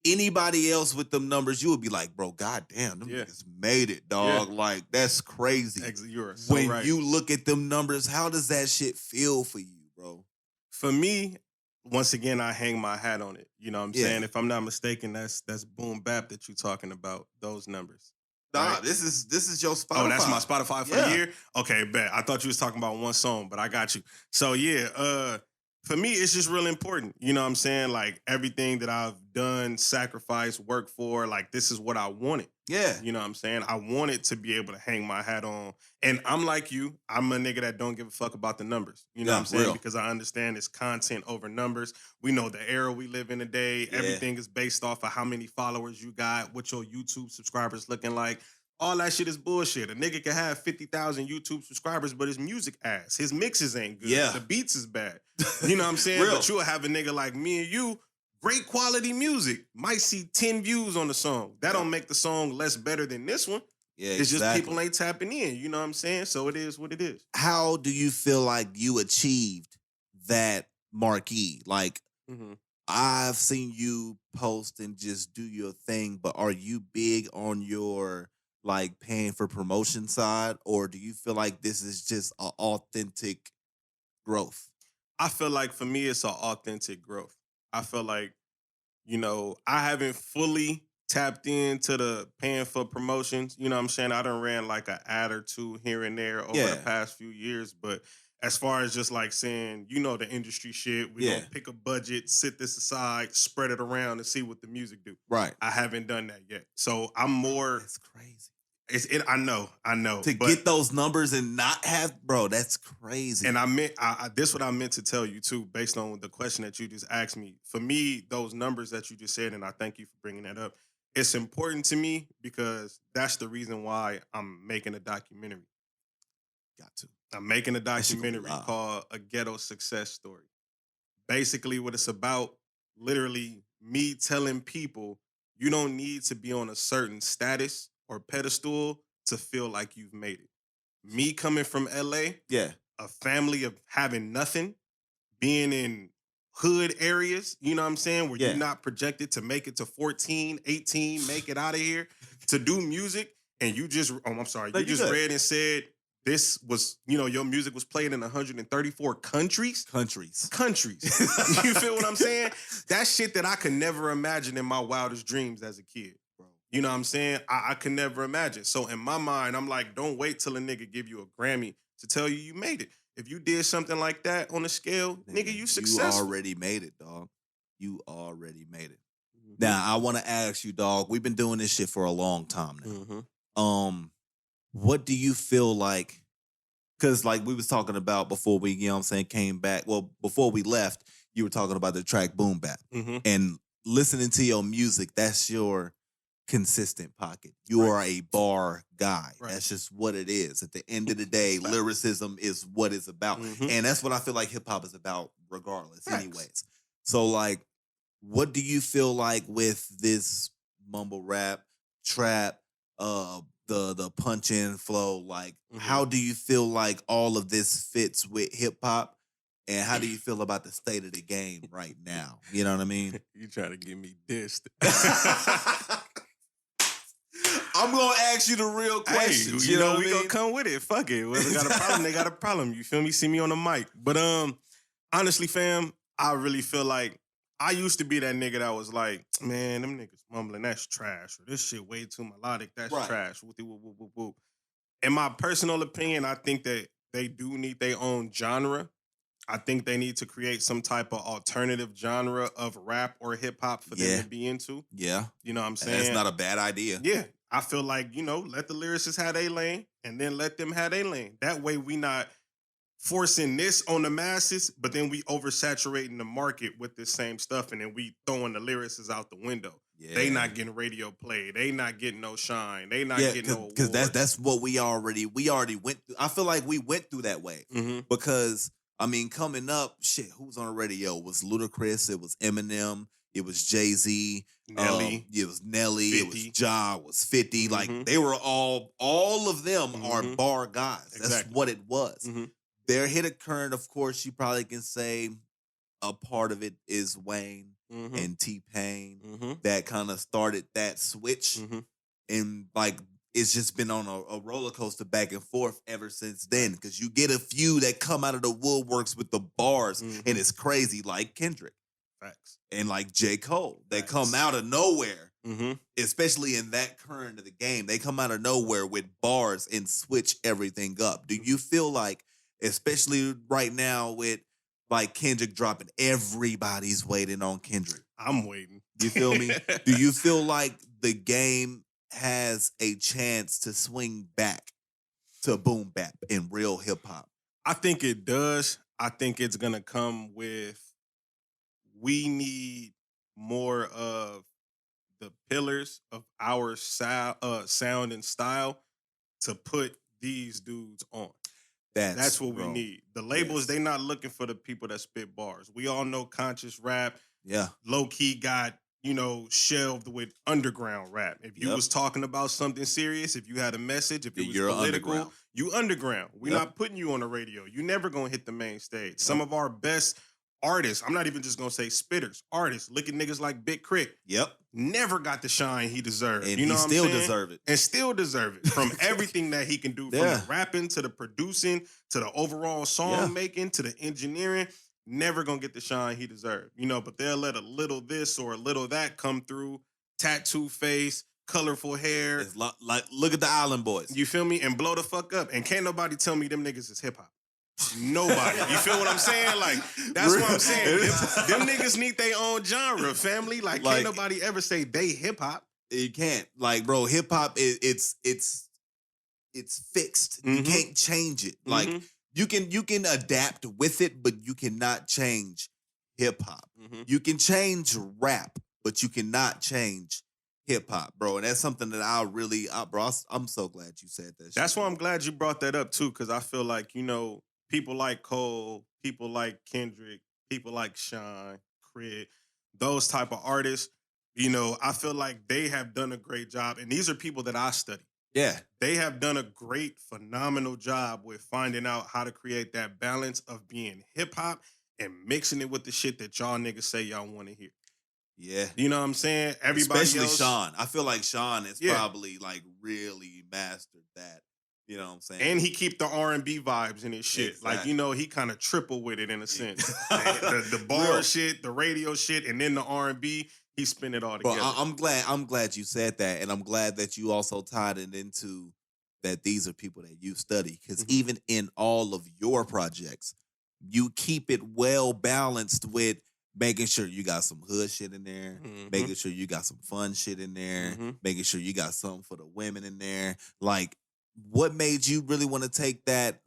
Anybody else with them numbers, you would be like, bro, goddamn, them niggas made it, dog. Like, that's crazy. You're so when you look at them numbers, how does that shit feel for you, bro? For me, once again, I hang my hat on it. You know what I'm saying? If I'm not mistaken, that's Boom Bap that you're talking about, those numbers. Nah, right? This is your Spotify. Oh, that's my Spotify for the year? Okay, bet. I thought you was talking about one song, but I got you. So yeah, for me, it's just real important. You know what I'm saying? Like everything that I've done, sacrificed, worked for, like this is what I wanted. Yeah. You know what I'm saying? I wanted to be able to hang my hat on. And I'm like you. I'm a nigga that don't give a fuck about the numbers. You know what I'm saying? Because I understand it's content over numbers. We know the era we live in today. Yeah. Everything is based off of how many followers you got, what your YouTube subscribers looking like. All that shit is bullshit. A nigga can have 50,000 YouTube subscribers, but his music ass. His mixes ain't good. Yeah. The beats is bad. You know what I'm saying? But you'll have a nigga like me and you, great quality music, might see 10 views on the song. That don't make the song less better than this one. Yeah, it's just people ain't tapping in. You know what I'm saying? So it is what it is. How do you feel like you achieved that marquee? Like, I've seen you post and just do your thing, but are you big on your like paying for promotion side, or do you feel like this is just an authentic growth? I feel like for me, it's an authentic growth. I feel like, I haven't fully tapped into the paying for promotions. You know what I'm saying? I done ran like an ad or two here and there over the Yeah. past few years. But as far as just like saying, the industry shit, we Yeah. gonna pick a budget, sit this aside, spread it around and see what the music do. Right. I haven't done that yet. So I'm more That's crazy. I know. To but get those numbers and not have, bro, that's crazy. And I meant, this what I meant to tell you too, based on the question that you just asked me. For me, those numbers that you just said, and I thank you for bringing that up, it's important to me because that's the reason why I'm making a documentary. Got to. I'm making a That shit gonna be documentary live. called A Ghetto Success Story. Basically, what it's about, literally me telling people you don't need to be on a certain status or pedestal to feel like you've made it. Me coming from LA, Yeah. a family of having nothing, being in hood areas, you know what I'm saying, where Yeah. you're not projected to make it to 14, 18, make it out of here, to do music, and you just, I'm sorry, No, you you just good. read and said this was, your music was played in 134 countries. Countries. You feel what I'm saying? That's shit that I could never imagine in my wildest dreams as a kid. Bro. You know what I'm saying? I could never imagine. So in my mind, I'm like, don't wait till a nigga give you a Grammy to tell you made it. If you did something like that on a scale, nigga, you successful. You already made it, dog. You already made it. Now, I want to ask you, dog, we've been doing this shit for a long time now. Mm-hmm. What do you feel like? Because like we was talking about before we, came back. Well, before we left, you were talking about the track Boom Bap. Mm-hmm. And listening to your music, that's your consistent pocket. You are a bar guy. Right. That's just what it is. At the end of the day, lyricism is what it's about. Mhm. And that's what I feel like hip hop is about regardless, Facts. anyways. So like, what do you feel like with this mumble rap, trap, the punch in flow? Like, how do you feel like all of this fits with hip hop? And how do you feel about the state of the game right now? You know what I mean? You trying to get me dissed. I'm gonna ask you the real questions. Hey, you know what we I mean? gonna come with it. Fuck it. Whoever got a problem, they got a problem. You feel me? See me on the mic. But honestly, fam, I really feel like I used to be that nigga that was like, man, them niggas mumbling, that's trash. Or this shit way too melodic, that's Right. trash. Whoop, whoop, whoop, whoop, whoop. In my personal opinion, I think that they do need their own genre. I think they need to create some type of alternative genre of rap or hip hop for them to be into. Yeah. You know what I'm And saying? that's not a bad idea. Yeah. I feel like, let the lyricists have their lane and then let them have their lane. That way we not forcing this on the masses, but then we oversaturating the market with this same stuff and then we throwing the lyricists out the window. Yeah. They not getting radio play. They not getting no shine. They not getting no because that's what we already went through. I feel like we went through that way. Mm-hmm. Because I mean, coming up, shit, who was on the radio? It was Ludacris, it was Eminem, it was Jay-Z, Nelly. It was Nelly, 50. it was Ja, it was 50. Mhm. Like they were all of them are Mhm. bar guys. That's Exactly. what it was. Mhm. Their hit a current, of course, you probably can say a part of it is Wayne Mhm. and T-Pain Mhm. that kind of started that switch. Mhm. And like it's just been on a roller coaster back and forth ever since then. Because you get a few that come out of the woodworks with the bars, Mhm. and it's crazy, like Kendrick Facts. and like J. Cole. They Facts. come out of nowhere, Mm-hmm. especially in that current of the game. They come out of nowhere with bars and switch everything up. Do you feel like, especially right now with like Kendrick dropping, everybody's waiting on Kendrick? I'm waiting. You feel me? Do you feel like the game has a chance to swing back to boom bap in real hip hop? I think it does. I think it's gonna come with, we need more of the pillars of our sound and style to put these dudes on. That's what we need. The labels, they not looking for the people that spit bars. We all know conscious rap, low key got, shelved with underground rap. If you was talking about something serious, if you had a message, if it was political, you underground. We're not putting you on the radio. You never gonna hit the main stage. Some of our best artists, I'm not even just gonna say spitters, artists, look at niggas like Big Crit. Yep. Never got the shine he deserved. And you know he what still I'm saying? deserve it. And still deserve it. From everything that he can do, from Yeah. the rapping to the producing to the overall song making to the engineering, never gonna get the shine he deserved. You know, but they'll let a little this or a little that come through, tattoo face, colorful hair. It's like look at the Island Boys. You feel me? And blow the fuck up. And can't nobody tell me them niggas is hip hop. Nobody. You feel what I'm saying? Like, that's what I'm saying. Them niggas need their own genre, family. Like can't nobody ever say they hip hop. You can't. Like, bro, hip hop it's fixed. You can't change it. Like you can adapt with it, but you cannot change hip hop. You can change rap, but you cannot change hip hop, bro. And that's something that bro, I'm so glad you said that. That's why I'm glad you brought that up too, because I feel like, you know, people like Cole, people like Kendrick, people like Sean, Crit, those type of artists, you know, I feel like they have done a great job. And these are people that I study. Yeah. They have done a great, phenomenal job with finding out how to create that balance of being hip hop and mixing it with the shit that y'all niggas say y'all want to hear. Yeah. You know what I'm saying? Everybody Especially else, Sean. I feel like Sean has probably like really mastered that. You know what I'm saying? And he keep the R&B vibes in his shit. Exactly. Like, you know, he kind of triple with it in a sense. the bar shit, the radio shit, and then the R&B, he spin it all together. Bro, I'm glad you said that. And I'm glad that you also tied it into that these are people that you study. Because even in all of your projects, you keep it well balanced with making sure you got some hood shit in there, making sure you got some fun shit in there, making sure you got something for the women in there. Like, what made you really want to take that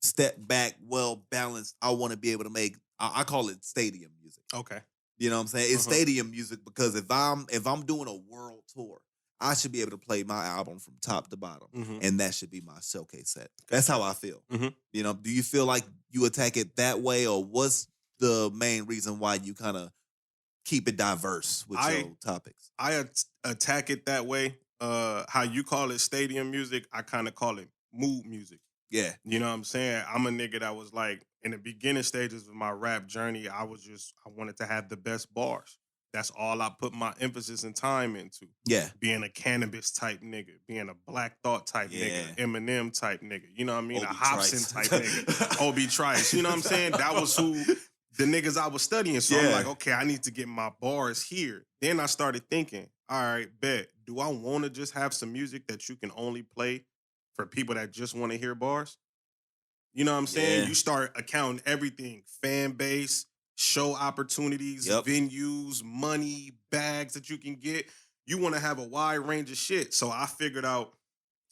step back, well balanced? I want to be able to make. I call it stadium music. Okay, you know what I'm saying? It's stadium music because if I'm doing a world tour, I should be able to play my album from top to bottom, and that should be my showcase set. That's how I feel. You know, do you feel like you attack it that way, or what's the main reason why you kind of keep it diverse with your topics? I attack it that way. How you call it stadium music, I kind of call it mood music. Yeah. You know what I'm saying? I'm a nigga that was like, in the beginning stages of my rap journey, I wanted to have the best bars. That's all I put my emphasis and time into. Yeah. Being a cannabis type nigga, being a Black Thought type nigga, Eminem type nigga. You know what I mean? A Hobson type nigga. Obi Trice. You know what I'm saying? That was who the niggas I was studying. So I'm like, okay, I need to get my bars here. Then I started thinking, all right, bet. Do I want to just have some music that you can only play for people that just want to hear bars? You know what I'm saying? Yeah. You start accounting everything. Fan base, show opportunities, venues, money, bags that you can get. You want to have a wide range of shit. So I figured out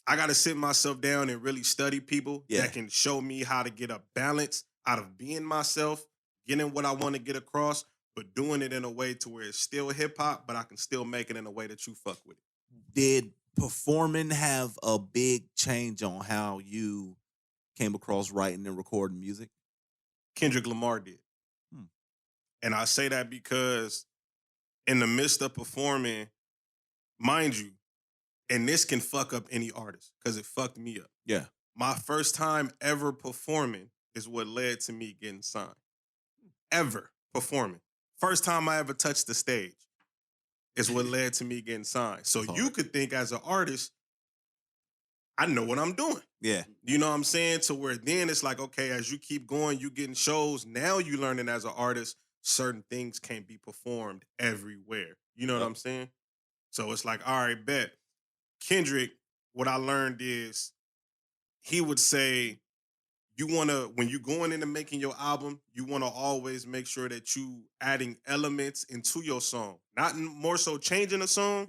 I got to sit myself down and really study people that can show me how to get a balance out of being myself, getting what I want to get across, but doing it in a way to where it's still hip hop, but I can still make it in a way that you fuck with it. Did performing have a big change on how you came across writing and recording music? Kendrick Lamar did. And I say that because in the midst of performing, mind you, and this can fuck up any artist because it fucked me up. Yeah. My first time ever performing is what led to me getting signed. Ever performing. First time I ever touched the stage is what led to me getting signed. So you could think as an artist, I know what I'm doing. Yeah. You know what I'm saying? To where then it's like, okay, as you keep going, you getting shows. Now you learning as an artist, certain things can't be performed everywhere. You know what I'm saying? So it's like, all right, bet. Kendrick, what I learned is he would say, when you going into making your album, you want to always make sure that you adding elements into your song. Not more so changing a song,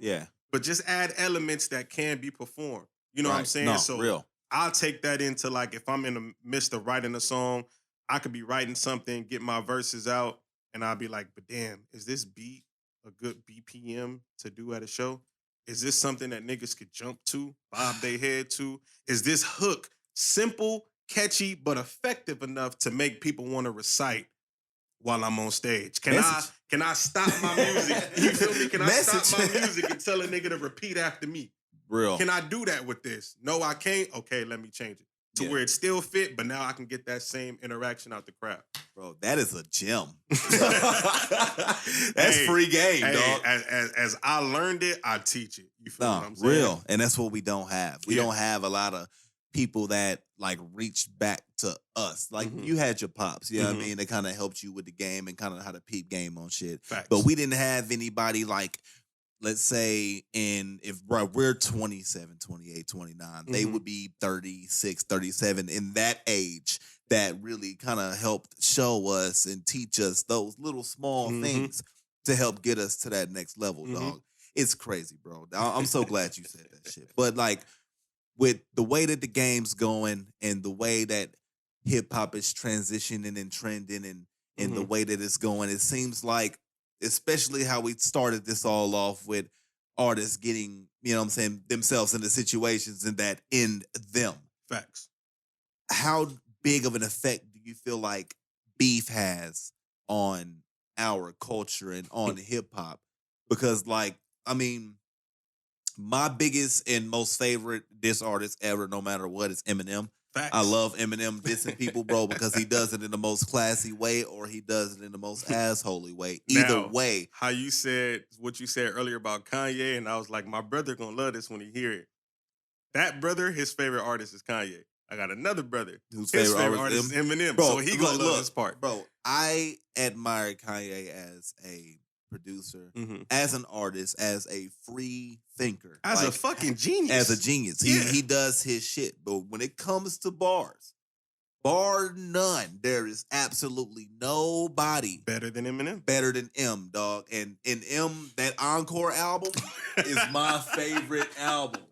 but just add elements that can be performed. You know what I'm saying? No, so real. I'll take that into like, if I'm in the midst of writing a song, I could be writing something, get my verses out, and I'll be like, but damn, is this beat a good BPM to do at a show? Is this something that niggas could jump to, bob their head to? Is this hook simple, catchy, but effective enough to make people want to recite while I'm on stage? Can I stop my music? You feel me? Can I stop my music and tell a nigga to repeat after me? Real. Can I do that with this? No, I can't. Okay, let me change it. to where it still fit, but now I can get that same interaction out the crowd. Bro, that is a gem. That's free game, dog. As I learned it, I teach it. You feel what I'm saying? Real. And that's what we don't have. We don't have a lot of people that like reached back to us. Like you had your pops, you know what I mean? They kind of helped you with the game and kind of how to peep game on shit. Facts. But we didn't have anybody like, let's say if we're 27, 28, 29, they would be 36, 37 in that age that really kind of helped show us and teach us those little small things to help get us to that next level, dog. It's crazy, bro. I'm so glad you said that shit. But like with the way that the game's going and the way that hip hop is transitioning and trending and the way that it's going, it seems like, especially how we started this all off with artists getting, you know what I'm saying, themselves into situations and that end them. Facts. How big of an effect do you feel like beef has on our culture and on hip hop? Because like, I mean, my biggest and most favorite diss artist ever, no matter what, is Eminem. Facts. I love Eminem dissing people, bro, because he does it in the most classy way or he does it in the most assholey way. Either way. How you said what you said earlier about Kanye, and I was like, my brother gonna love this when he hear it. That brother, his favorite artist is Kanye. I got another brother whose his favorite artist is Eminem. Bro, so he gonna love this part. Bro, I admire Kanye as a producer, as an artist, as a free thinker. As a fucking genius. As a genius. He does his shit. But when it comes to bars, bar none, there is absolutely nobody better than Eminem. Better than M, dog. And M, that Encore album is my favorite album.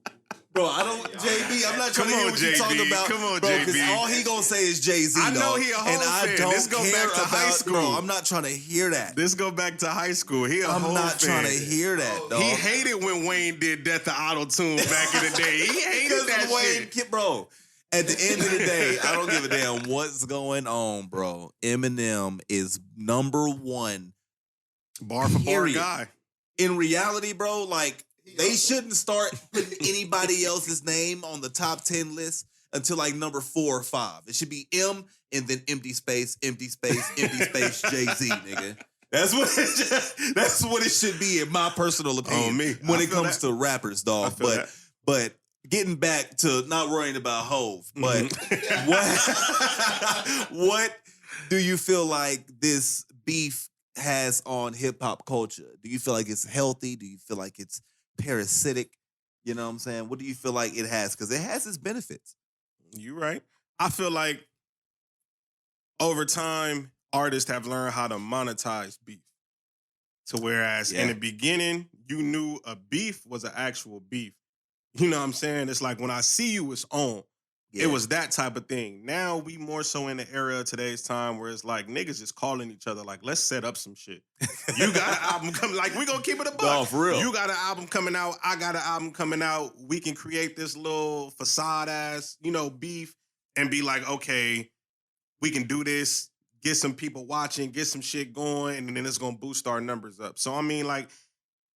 Bro, I don't, JB, I'm not trying to hear what you're talking about. Come on, bro, JB. Because all he gonna say is Jay-Z, I know dog. he a whole and I fan. don't This go care back to about, high school. Bro, I'm not trying to hear that. This go back to high school. He a whole I'm not fan. trying to hear that, dog. He hated when Wayne did Death to Auto-Tune back in the day. He hated that shit. Bro, at the end of the day, I don't give a damn what's going on, bro. Eminem is number one. Bar for bar guy. In reality, bro, like, they shouldn't start putting anybody else's name on the top 10 list until like number 4 or 5. It should be M and then empty space, empty space, empty space, Jay-Z, nigga. That's what it should be, in my personal opinion. When it comes to rappers, dog. But getting back to not worrying about Hove, but what do you feel like this beef has on hip hop culture? Do you feel like it's healthy? Do you feel like it's parasitic? You know what I'm saying? What do you feel like it has? Because it has its benefits. You right. I feel like over time, artists have learned how to monetize beef. So whereas in the beginning, you knew a beef was an actual beef. You know what I'm saying? It's like when I see you, it's on. Yeah. It was that type of thing. Now we more so in the era of today's time where it's like niggas just calling each other like, let's set up some shit. You got an album coming, like we gonna keep it a buck. No, for real. You got an album coming out, I got an album coming out. We can create this little facade ass, beef and be like, okay, we can do this, get some people watching, get some shit going, and then it's gonna boost our numbers up. So I mean, like,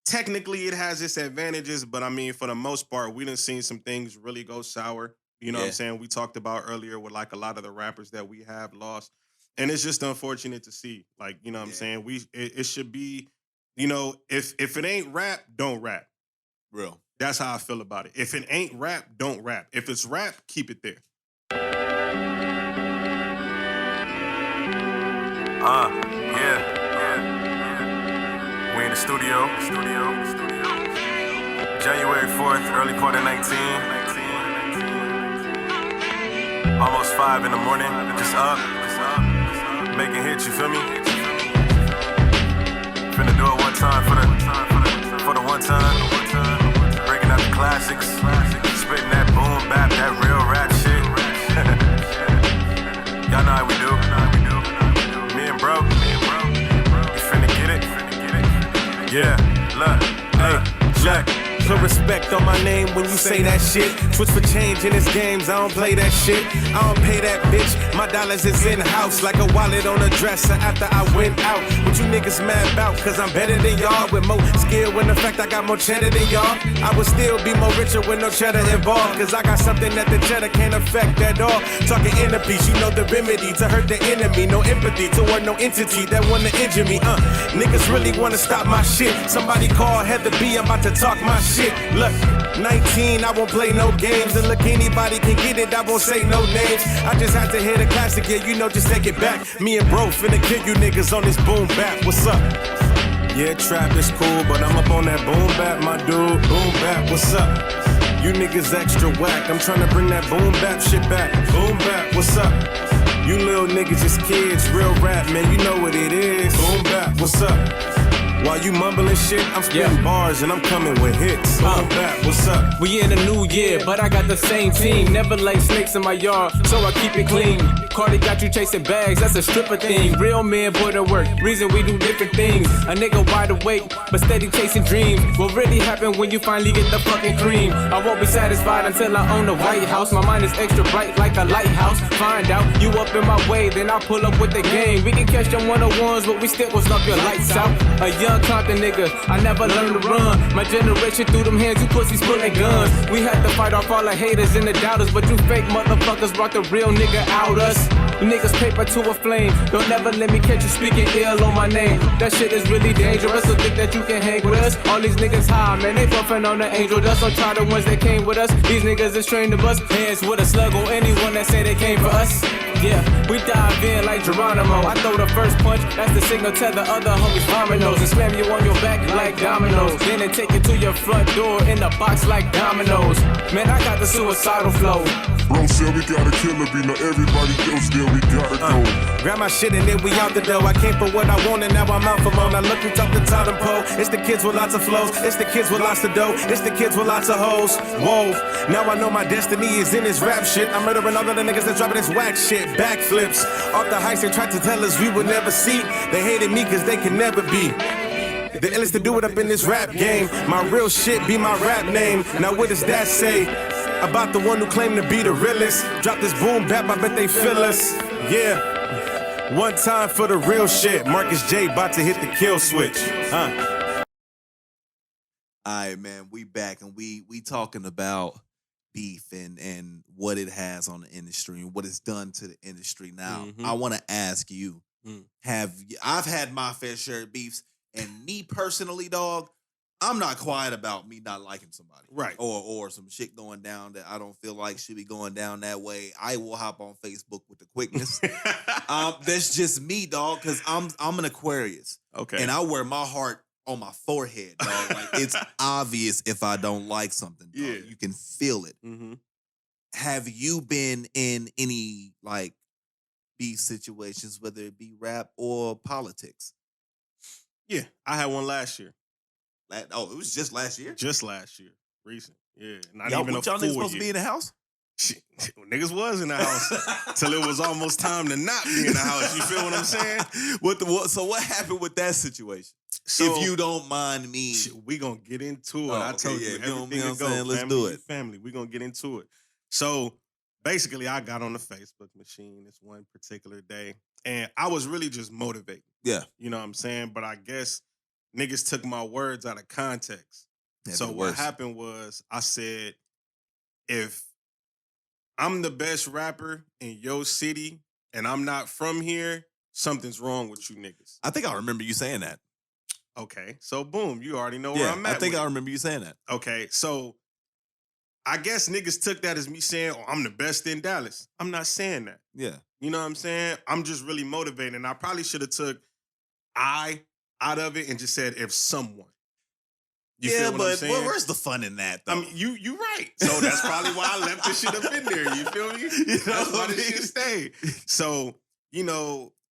technically it has its advantages, but I mean, for the most part, we done seen some things really go sour. You know what I'm saying? We talked about earlier with like a lot of the rappers that we have lost. And it's just unfortunate to see. Like, you know what I'm saying? It should be, if it ain't rap, don't rap. Real. That's how I feel about it. If it ain't rap, don't rap. If it's rap, keep it there. We in the studio. January 4th, early part of 19. Almost 5 in the morning, just up, making hits, you feel me? Finna do it one time for the one time, breaking out the classics, spitting that boom bap, that real rap shit. Y'all know how we do. Me and bro, you finna get it. Yeah, look, hey, check. Put respect on my name when you say that shit. Switch for change in this games, I don't play that shit. I don't pay that bitch, my dollars is in-house. Like a wallet on a dresser after I went out. What you niggas mad about, cause I'm better than y'all. With more skill when the fact I got more cheddar than y'all. I would still be more richer with no cheddar involved. Cause I got something that the cheddar can't affect at all. Talking inner peace, you know the remedy to hurt the enemy. No empathy toward no entity that wanna injure me. Niggas really wanna stop my shit. Somebody call Heather B, I'm about to talk my shit. Look, 19, I won't play no games. And look, anybody can get it, I won't say no names. I just had to hear the classic, yeah, you know, just take it back. Me and bro finna kill you niggas on this boom bap. What's up? Yeah, trap is cool, but I'm up on that boom bap, my dude. Boom bap, what's up? You niggas extra whack. I'm tryna bring that boom bap shit back. Boom bap, what's up? You little niggas just kids, real rap, man, you know what it is. Boom bap, what's up? While you mumbling shit, I'm spitting bars and I'm coming with hits. Boom bap, what's up? We in a new year, but I got the same team. Never lay snakes in my yard, so I keep it clean. Cardi got you chasing bags, that's a stripper thing. Real men put in work, reason we do different things. A nigga wide awake, but steady chasing dreams. What really happen when you finally get the fucking cream? I won't be satisfied until I own the White House. My mind is extra bright like a lighthouse. Find out you up in my way, then I pull up with the game. We can catch them one-on-ones, but we still gon' snuff your lights out. A young Compton nigga, I never learned to run. My generation threw them hands, you pussies pulling guns. We had to fight off all the haters and the doubters, but you fake motherfuckers brought the real nigga out us. You niggas paper to a flame. Don't never let me catch you speaking ill on my name. That shit is really dangerous, so think that you can hang with us. All these niggas high, man, they puffin' on the angel dust. Don't try the ones that came with us. These niggas is trained to bust heads with a slug on anyone that say they came for us. Yeah, we dive in like Geronimo. I throw the first punch, that's the signal, tell the other homies vominos. And slam you on your back like dominoes. Then they take you to your front door in the box like dominoes. Man, I got the suicidal flow. Bro said we gotta kill a beat, now everybody else there, we gotta go. Grab my shit and then we out the door. I came for what I want and now I'm out for more. Now look who's up the totem pole. It's the kids with lots of flows. It's the kids with lots of dough. It's the kids with lots of hoes. Whoa, now I know my destiny is in this rap shit. I'm murdering all of the niggas that dropping this whack shit. Backflips off the heights they tried to tell us we would never see. They hated me cause they can never be the illest to do it up in this rap game. My real shit be my rap name. Now what does that say about the one who claimed to be the realest? Drop this boom bap, I bet they feel us. Yeah, one time for the real shit. Markus Jay about to hit the kill switch. All right, man, we back and we talking about beef and what it has on the industry and what it's done to the industry. Now, I want to ask you, I've had my fair share of beefs, and me personally, dog, I'm not quiet about me not liking somebody. Right. Or some shit going down that I don't feel like should be going down that way. I will hop on Facebook with the quickness. That's just me, dog, because I'm an Aquarius. Okay. And I wear my heart on my forehead, dog. Like, it's obvious if I don't like something, dog. Yeah. You can feel it. Mm-hmm. Have you been in any, like, beef situations, whether it be rap or politics? Yeah, I had one last year. It was just last year? Just last year. Recent. Yeah. Not y'all, even a y'all full niggas supposed year. to be in the house? Shit, niggas was in the house till it was almost time to not be in the house. You feel what I'm saying? So what happened with that situation? So, if you don't mind me. Shit, we gonna get into it. Oh, I okay, told yeah, you if you don't everything mind to go. saying, let's Family do be it. Family, we gonna get into it. So basically, I got on the Facebook machine this one particular day, and I was really just motivated. Yeah. You know what I'm saying? But I guess niggas took my words out of context. That'd So be what worse. happened was I said, if I'm the best rapper in your city and I'm not from here, something's wrong with you niggas. I think I remember you saying that. Okay, so boom, you already know where Yeah, I'm at. I think with I it. remember you saying that. Okay, so I guess niggas took that as me saying, I'm the best in Dallas. I'm not saying that. Yeah. You know what I'm saying? I'm just really motivated. And I probably should have took I out of it and just said, if someone. You feel what I'm saying? Where's the fun in that, though? I mean, you right. So that's probably why I left this shit up in there. You feel me? That's why this shit stayed. So,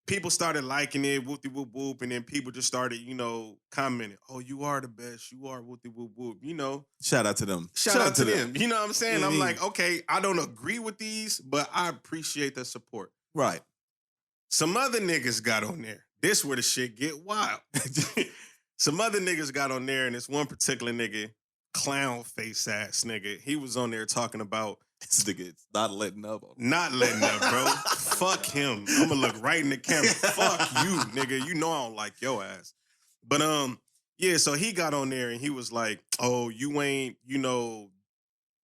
people started liking it, whoop whoop whoop, and then people just started, commenting, oh, you are the best. You are whoop whoop whoop. Shout out to them. Shout out to them. You know what I'm saying? Mm-hmm. I'm like, okay, I don't agree with these, but I appreciate the support. Right. Some other niggas got on there. This where the shit get wild. Some other niggas got on there, and this one particular nigga clown face ass nigga. He was on there talking about This nigga's not letting up. not letting up, bro. Fuck him. I'm gonna look right in the camera. Fuck you, nigga. You know I don't like your ass. But yeah, so he got on there and he was like, oh, you ain't,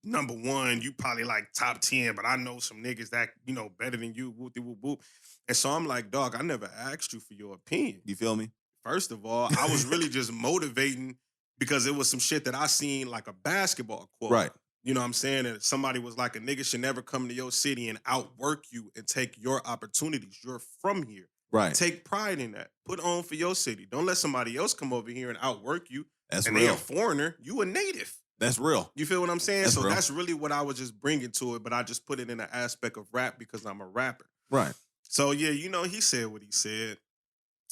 number one, you probably like top 10, but I know some niggas that, better than you, whoop whoop whoop. And so I'm like, dog, I never asked you for your opinion. You feel me? First of all, I was really just motivating because it was some shit that I seen like a basketball quote. Right. You know what I'm saying? And somebody was like, a nigga should never come to your city and outwork you and take your opportunities. You're from here. Right. Take pride in that. Put on for your city. Don't let somebody else come over here and outwork you. That's and real. they a foreigner. You a native. That's real. You feel what I'm saying? That's so real. that's really what I was just bringing to it, but I just put it in the aspect of rap because I'm a rapper. Right. So yeah, he said what he said.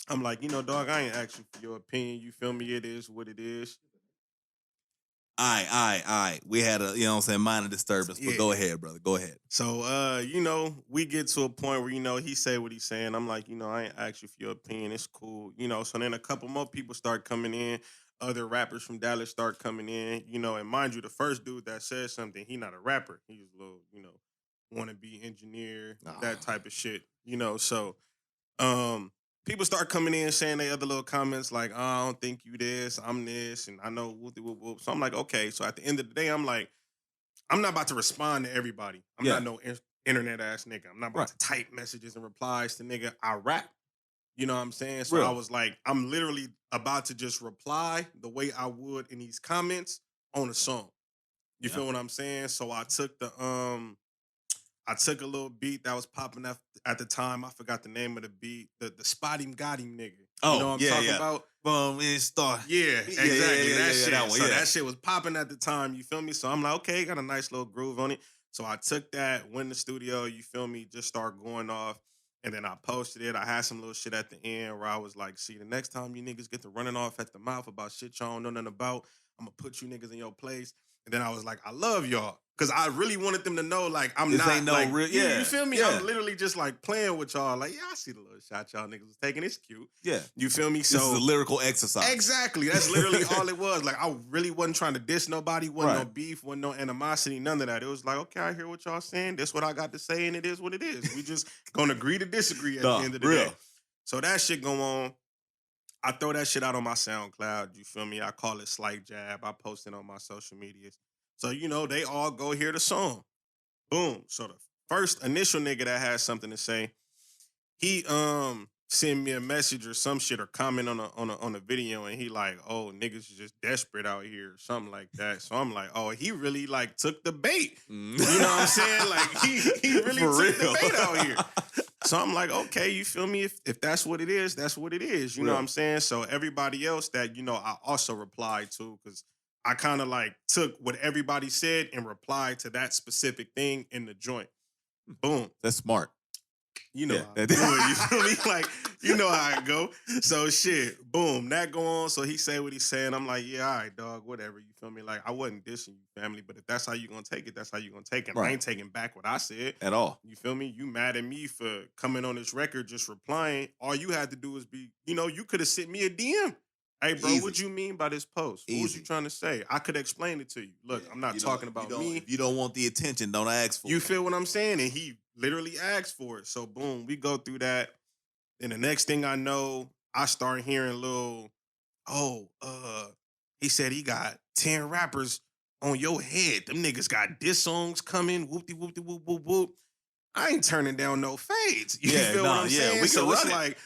I'm like, dog, I ain't asked you for your opinion. You feel me? It is what it is. All right. We had a, minor disturbance, but Yeah. go ahead, brother. Go ahead. So, we get to a point where, he say what he's saying. I'm like, I ain't asked you for your opinion. It's cool. So then a couple more people start coming in. Other rappers from Dallas start coming in, and mind you, the first dude that said something, he not a rapper. He's a little, wannabe engineer, that type of shit, So, people start coming in saying they other little comments like, oh, I don't think you this, I'm this, and I know whoop, whoop, whoop. So I'm like, okay. So at the end of the day, I'm like, I'm not about to respond to everybody. I'm not no internet ass nigga. I'm not about to type messages and replies to nigga. I rap. You know what I'm saying? So I was like, I'm literally about to just reply the way I would in these comments on a song. You feel what I'm saying? So I took a little beat that was popping up at the time. I forgot the name of the beat. The Spot Him Got Him nigga. You know what I'm talking about? Boom, it start. Yeah, exactly. That shit. That one, So that shit was popping at the time. You feel me? So I'm like, okay, got a nice little groove on it. So I took that, went in the studio, you feel me, just start going off. And then I posted it. I had some little shit at the end where I was like, see, the next time you niggas get to running off at the mouth about shit y'all don't know nothing about, I'm going to put you niggas in your place. And then I was like, I love y'all. Because I really wanted them to know, like, I'm This not, ain't no like, real- you feel me? yeah. I'm literally just, like, playing with y'all. Like, yeah, I see the little shot y'all niggas was taking. It's cute. Yeah. You feel me? This is a lyrical exercise. Exactly. That's literally all it was. Like, I really wasn't trying to diss nobody. Wasn't no Right. beef. Wasn't no animosity. None of that. It was like, okay, I hear what y'all saying. This what I got to say, and it is what it is. We just gonna agree to disagree at the end of the day. So that shit go on. I throw that shit out on my SoundCloud. You feel me? I call it Slight Jab. I post it on my social medias. So, they all go hear the song. Boom. So the first initial nigga that has something to say, he send me a message or some shit or comment on a video, and he like, oh, niggas is just desperate out here or something like that. So I'm like, oh, he really like took the bait. You know what I'm saying? Like he really took the bait out here. So I'm like, okay, you feel me? If that's what it is, that's what it is. You know what I'm saying? So everybody else that, I also replied to, because I kind of like took what everybody said and replied to that specific thing in the joint. Boom. That's smart. You know how I do it. You feel me? Like, you know how I go. So shit, boom, that go on. So he say what he's saying. I'm like, yeah, all right, dog, whatever. You feel me? Like, I wasn't dissing you, family, but if that's how you gonna take it, that's how you gonna take it. I ain't taking back what I said. At all. You feel me? You mad at me for coming on this record, just replying. All you had to do was be, you could have sent me a DM. Hey, bro, what you mean by this post? What was you trying to say? I could explain it to you. Look, I'm not talking about me. If you don't want the attention, don't ask for it. You feel what I'm saying? And he literally asked for it. So, boom, we go through that. And the next thing I know, I start hearing he said he got 10 rappers on your head. Them niggas got diss songs coming. Whoop-de, whoop-de, whoop, whoop, whoop. I ain't turning down no fades. You feel what I'm saying? We So can it's run it. like,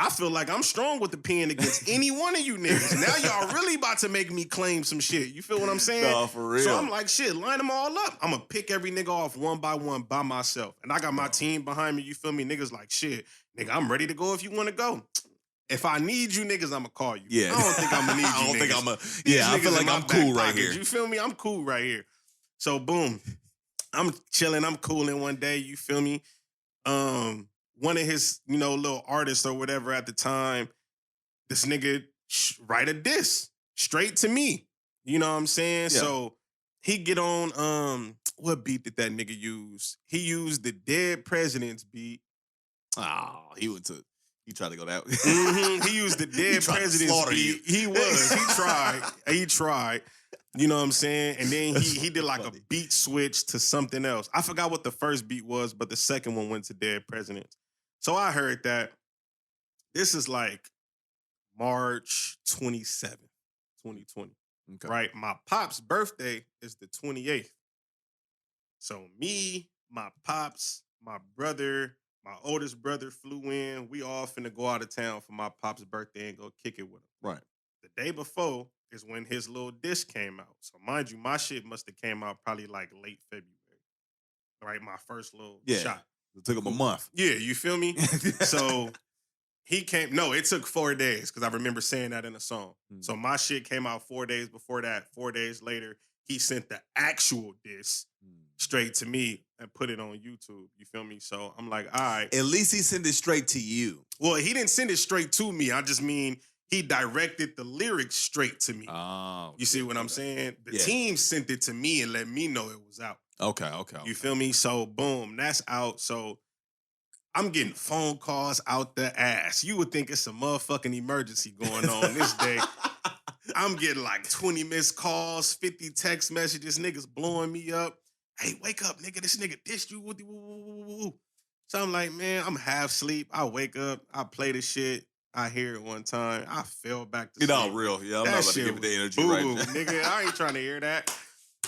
I feel like I'm strong with the pen against any one of you niggas. Now y'all really about to make me claim some shit. You feel what I'm saying? No, for real. So I'm like, shit, line them all up. I'm going to pick every nigga off one by one by myself. And I got my team behind me. You feel me? Niggas like, shit, nigga, I'm ready to go if you want to go. If I need you niggas, I'm going to call you. Yeah. I don't think I'm going to need you I don't niggas. think I'm These I feel niggas like in my I'm back cool right pocket. here. You feel me? I'm cool right here. So, boom. I'm chilling. I'm cooling one day. You feel me? One of his, little artists or whatever at the time, this nigga write a diss straight to me. You know what I'm saying? Yeah. So he get on, what beat did that nigga use? He used the Dead President's beat. Oh, he tried to go that way. He used the Dead tried to President's slaughter beat. you. He was. He tried. You know what I'm saying? And then he did like a beat switch to something else. I forgot what the first beat was, but the second one went to Dead Presidents. So I heard that. This is like March 27th, 2020. Okay. Right? My pop's birthday is the 28th. So me, my pops, my brother, my oldest brother flew in. We all finna go out of town for my pop's birthday and go kick it with him. Right. The day before is when his little disc came out. So mind you, my shit must have came out probably like late February. Right? My first little shot. It took him a month. Yeah, you feel me? So he came, no, it took 4 days because I remember saying that in a song. So my shit came out 4 days before that. 4 days later, he sent the actual disc straight to me and put it on YouTube. You feel me? So I'm like, all right. At least he sent it straight to you. Well, he didn't send it straight to me. I just mean he directed the lyrics straight to me. Oh. You see what I'm saying? The team sent it to me and let me know it was out. Okay. You feel me? So boom, that's out. So I'm getting phone calls out the ass. You would think it's a motherfucking emergency going on this day. I'm getting like 20 missed calls, 50 text messages, niggas blowing me up. Hey, wake up, nigga. This nigga dissed you. Woo. So I'm like, man, I'm half asleep. I wake up. I play the shit. I hear it one time. I fell back to sleep. You know, real. Yeah, I'm that not about shit to give it the energy boo-boo, right now. nigga. I ain't trying to hear that.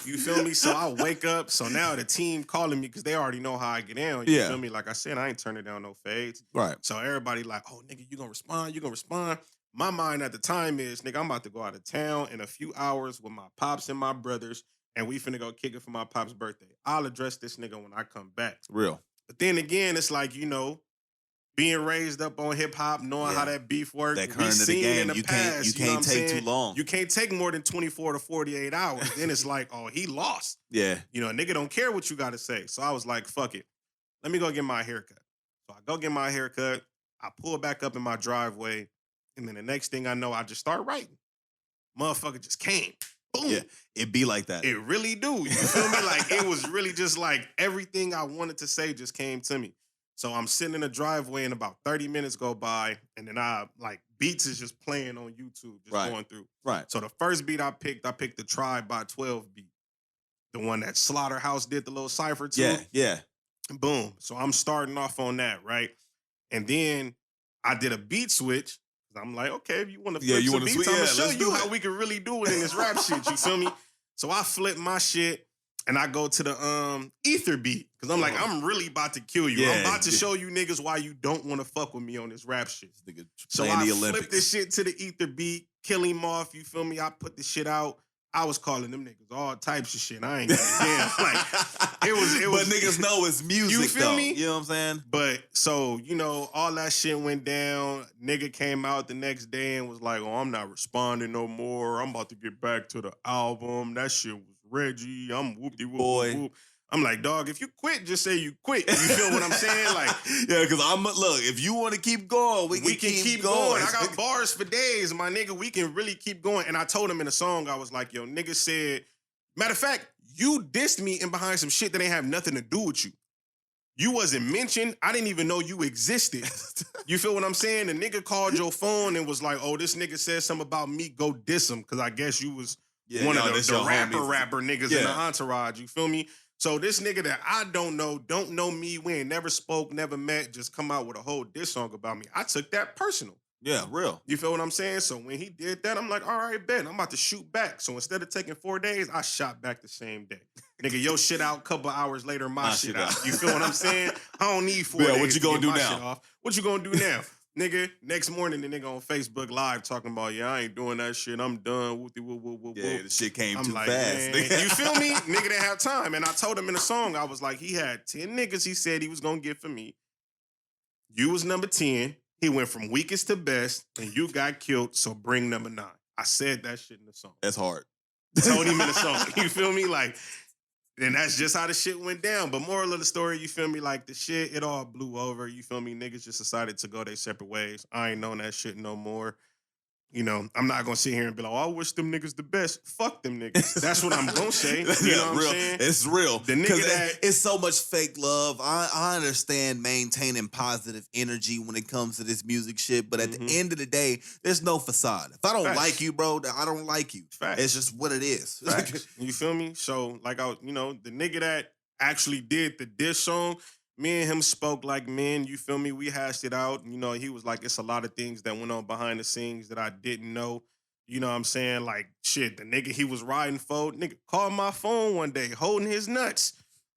You feel me? So I wake up. So now the team calling me because they already know how I get down. You feel me? Like I said, I ain't turning down no fades. Right. So everybody like, oh, nigga, you gonna respond? You gonna respond? My mind at the time is, nigga, I'm about to go out of town in a few hours with my pops and my brothers, and we finna go kick it for my pop's birthday. I'll address this nigga when I come back. Real. But then again, it's like, you know, being raised up on hip hop, knowing how that beef works. That current of the game, you can't take too long. You can't take more than 24 to 48 hours. Then it's like, oh, he lost. Yeah. You know, a nigga don't care what you got to say. So I was like, fuck it. Let me go get my haircut. So I go get my haircut. I pull back up in my driveway. And then the next thing I know, I just start writing. Motherfucker just came. Boom. Yeah, it be like that. It really do. You feel me? Like, it was really just like everything I wanted to say just came to me. So I'm sitting in the driveway and about 30 minutes go by. And then beats is just playing on YouTube, just going through. Right. So the first beat I picked the Tribe by 12 beat. The one that Slaughterhouse did the little cipher to. Yeah. Boom. So I'm starting off on that, right? And then I did a beat switch. I'm like, okay, if you want to flip some beats, I'm going to show you how we can really do it in this rap shit. You feel me? So I flip my shit and I go to the ether beat. Because I'm like, I'm really about to kill you. I'm about to show you niggas why you don't want to fuck with me on this rap shit. So I flip this shit to the ether beat, kill him off. You feel me? I put the shit out. I was calling them niggas all types of shit. I ain't gonna damn. Like, it was. But niggas know it's music, you feel me? You know what I'm saying? But so, you know, all that shit went down. Nigga came out the next day and was like, oh, I'm not responding no more. I'm about to get back to the album. That shit was Reggie. I'm whoop-de-whoop. I'm like, dog, if you quit, just say you quit. You feel what I'm saying? Like, yeah, because look, if you want to keep going, we can keep going. I got bars for days, my nigga. We can really keep going. And I told him in a song, I was like, yo, nigga said, matter of fact, you dissed me in behind some shit that ain't have nothing to do with you. You wasn't mentioned. I didn't even know you existed. You feel what I'm saying? The nigga called your phone and was like, oh, this nigga said something about me. Go diss him. Because I guess you was one of the rapper niggas in the entourage. You feel me? So this nigga that I don't know me, we ain't never spoke, never met, just come out with a whole diss song about me. I took that personal. Yeah, real. You feel what I'm saying? So when he did that, I'm like, all right, bet. I'm about to shoot back. So instead of taking 4 days, I shot back the same day. Nigga, your shit out, couple hours later, my shit out. You feel what I'm saying? I don't need 4 days what you gonna do now? Shit off. What you gonna do now? Nigga, next morning, the nigga on Facebook Live talking about, yeah, I ain't doing that shit. I'm done. Whoop. Yeah, the shit came too like, fast. Man, you feel me? Nigga didn't have time. And I told him in the song, I was like, he had 10 niggas he said he was going to get for me. You was number 10. He went from weakest to best, and you got killed, so bring number 9. I said that shit in the song. That's hard. Told him in the song. You feel me? Like, and that's just how the shit went down. But moral of the story, you feel me? Like, the shit, it all blew over. You feel me? Niggas just decided to go their separate ways. I ain't known that shit no more. You know, I'm not gonna sit here and be like, oh, I wish them niggas the best. Fuck them niggas. That's what I'm gonna say. You know what I'm saying? It's real. The nigga that it's so much fake love. I understand maintaining positive energy when it comes to this music shit, but at the end of the day, there's no facade. If I don't like you, bro, I don't like you. Facts. It's just what it is. Facts. You feel me? So, like, you know, the nigga that actually did the diss song, me and him spoke like men, you feel me? We hashed it out. You know, he was like, it's a lot of things that went on behind the scenes that I didn't know. You know what I'm saying? Like, shit, the nigga he was riding for, nigga called my phone one day holding his nuts.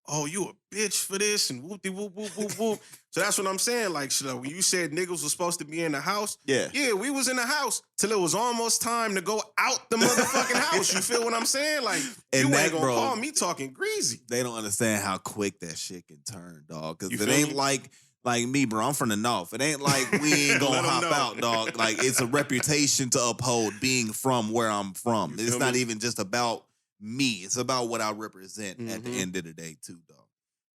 Oh, you a bitch for this and whoop-de whoop, whoop, whoop, whoop. So that's what I'm saying. Like, when you said niggas was supposed to be in the house, yeah, we was in the house till it was almost time to go out the motherfucking house. You feel what I'm saying? Like, and you ain't gonna call me talking greasy. They don't understand how quick that shit can turn, dog. Because it ain't like me, bro. I'm from the north. It ain't like we ain't gonna hop out, dog. Like, it's a reputation to uphold being from where I'm from. It's not even just about me. It's about what I represent at the end of the day, too, dog.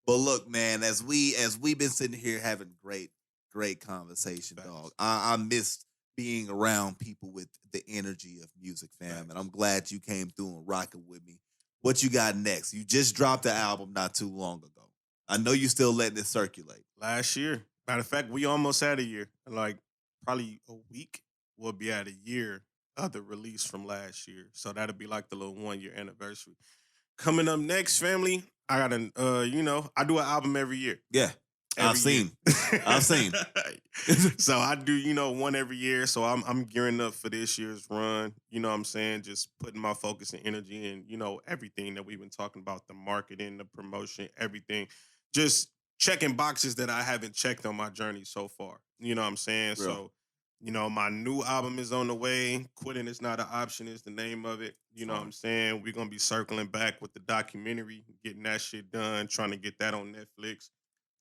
But look, man, as we've been sitting here having great conversation, dog. I missed being around people with the energy of music, fam. And I'm glad you came through and rocking with me. What you got next? You just dropped the album not too long ago. I know you still letting it circulate. Last year. Matter of fact, we almost had a year. Like, probably a week, we'll be at a year of the release from last year. So that'll be like the little 1-year anniversary. Coming up next, family, I got I do an album every year. Yeah. I've seen. So I do, one every year. So I'm gearing up for this year's run. You know what I'm saying? Just putting my focus and energy in, everything that we've been talking about, the marketing, the promotion, everything. Just checking boxes that I haven't checked on my journey so far. You know what I'm saying? Real. So, my new album is on the way. Quitting is not an option is the name of it. You know what I'm saying? We're going to be circling back with the documentary, getting that shit done, trying to get that on Netflix.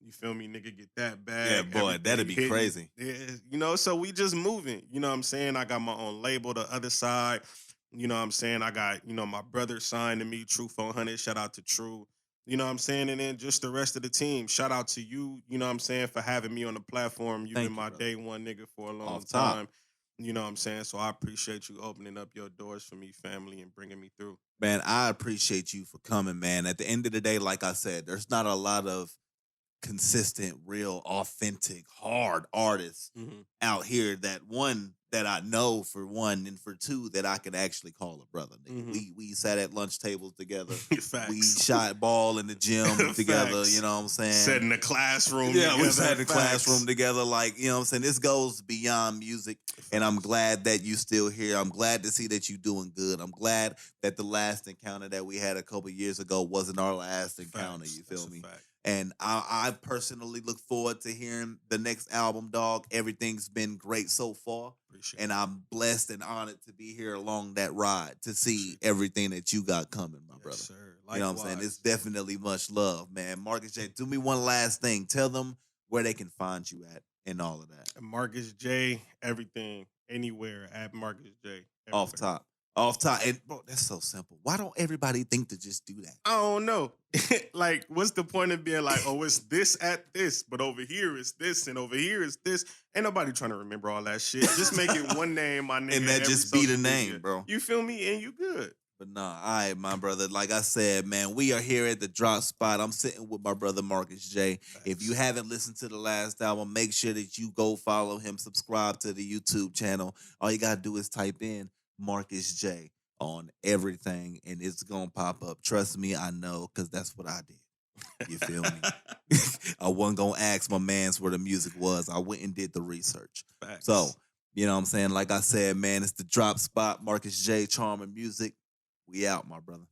You feel me, nigga? Get that back. Yeah, boy, that'd be crazy. Yeah, so we just moving. You know what I'm saying? I got my own label, The Other Side. You know what I'm saying? I got, my brother signed to me, True 400. Shout out to True. You know what I'm saying? And then just the rest of the team. Shout out to you, you know what I'm saying, for having me on the platform. You've been my day one nigga for a long time. You know what I'm saying? So I appreciate you opening up your doors for me, family, and bringing me through. Man, I appreciate you for coming, man. At the end of the day, like I said, there's not a lot of consistent, real, authentic, hard artists out here that I know for one, and for two that I can actually call a brother. We sat at lunch tables together. We shot ball in the gym together. You know what I'm saying? Sat in the classroom. Yeah, we sat in the classroom together. Like, you know what I'm saying? This goes beyond music, and I'm glad that you still here. I'm glad to see that you doing good. I'm glad that the last encounter that we had a couple years ago wasn't our last encounter. You feel me? And I personally look forward to hearing the next album, dog. Everything's been great so far. And I'm blessed and honored to be here along that ride to see everything that you got coming, my brother. Sir. You know what I'm saying? It's definitely much love, man. Markus Jay, do me one last thing. Tell them where they can find you at and all of that. Markus Jay, everything, anywhere at Markus Jay. Off top. And bro, that's so simple. Why don't everybody think to just do that? I don't know. Like, what's the point of being like, oh, it's this at this, but over here is this, and over here is this? Ain't nobody trying to remember all that shit. Just make it one name, my nigga. And that just be the name, media. Bro. You feel me? And you good. But nah, all right, my brother. Like I said, man, we are here at the Drop Spot. I'm sitting with my brother, Markus Jay. Thanks. If you haven't listened to the last album, make sure that you go follow him, subscribe to the YouTube channel. All you got to do is type in Markus Jay on everything, and it's going to pop up. Trust me, I know, because that's what I did. You feel me? I wasn't going to ask my mans where the music was. I went and did the research. Facts. So, you know what I'm saying? Like I said, man, it's the Drop Spot. Markus Jay, CharmingMuzik. We out, my brother.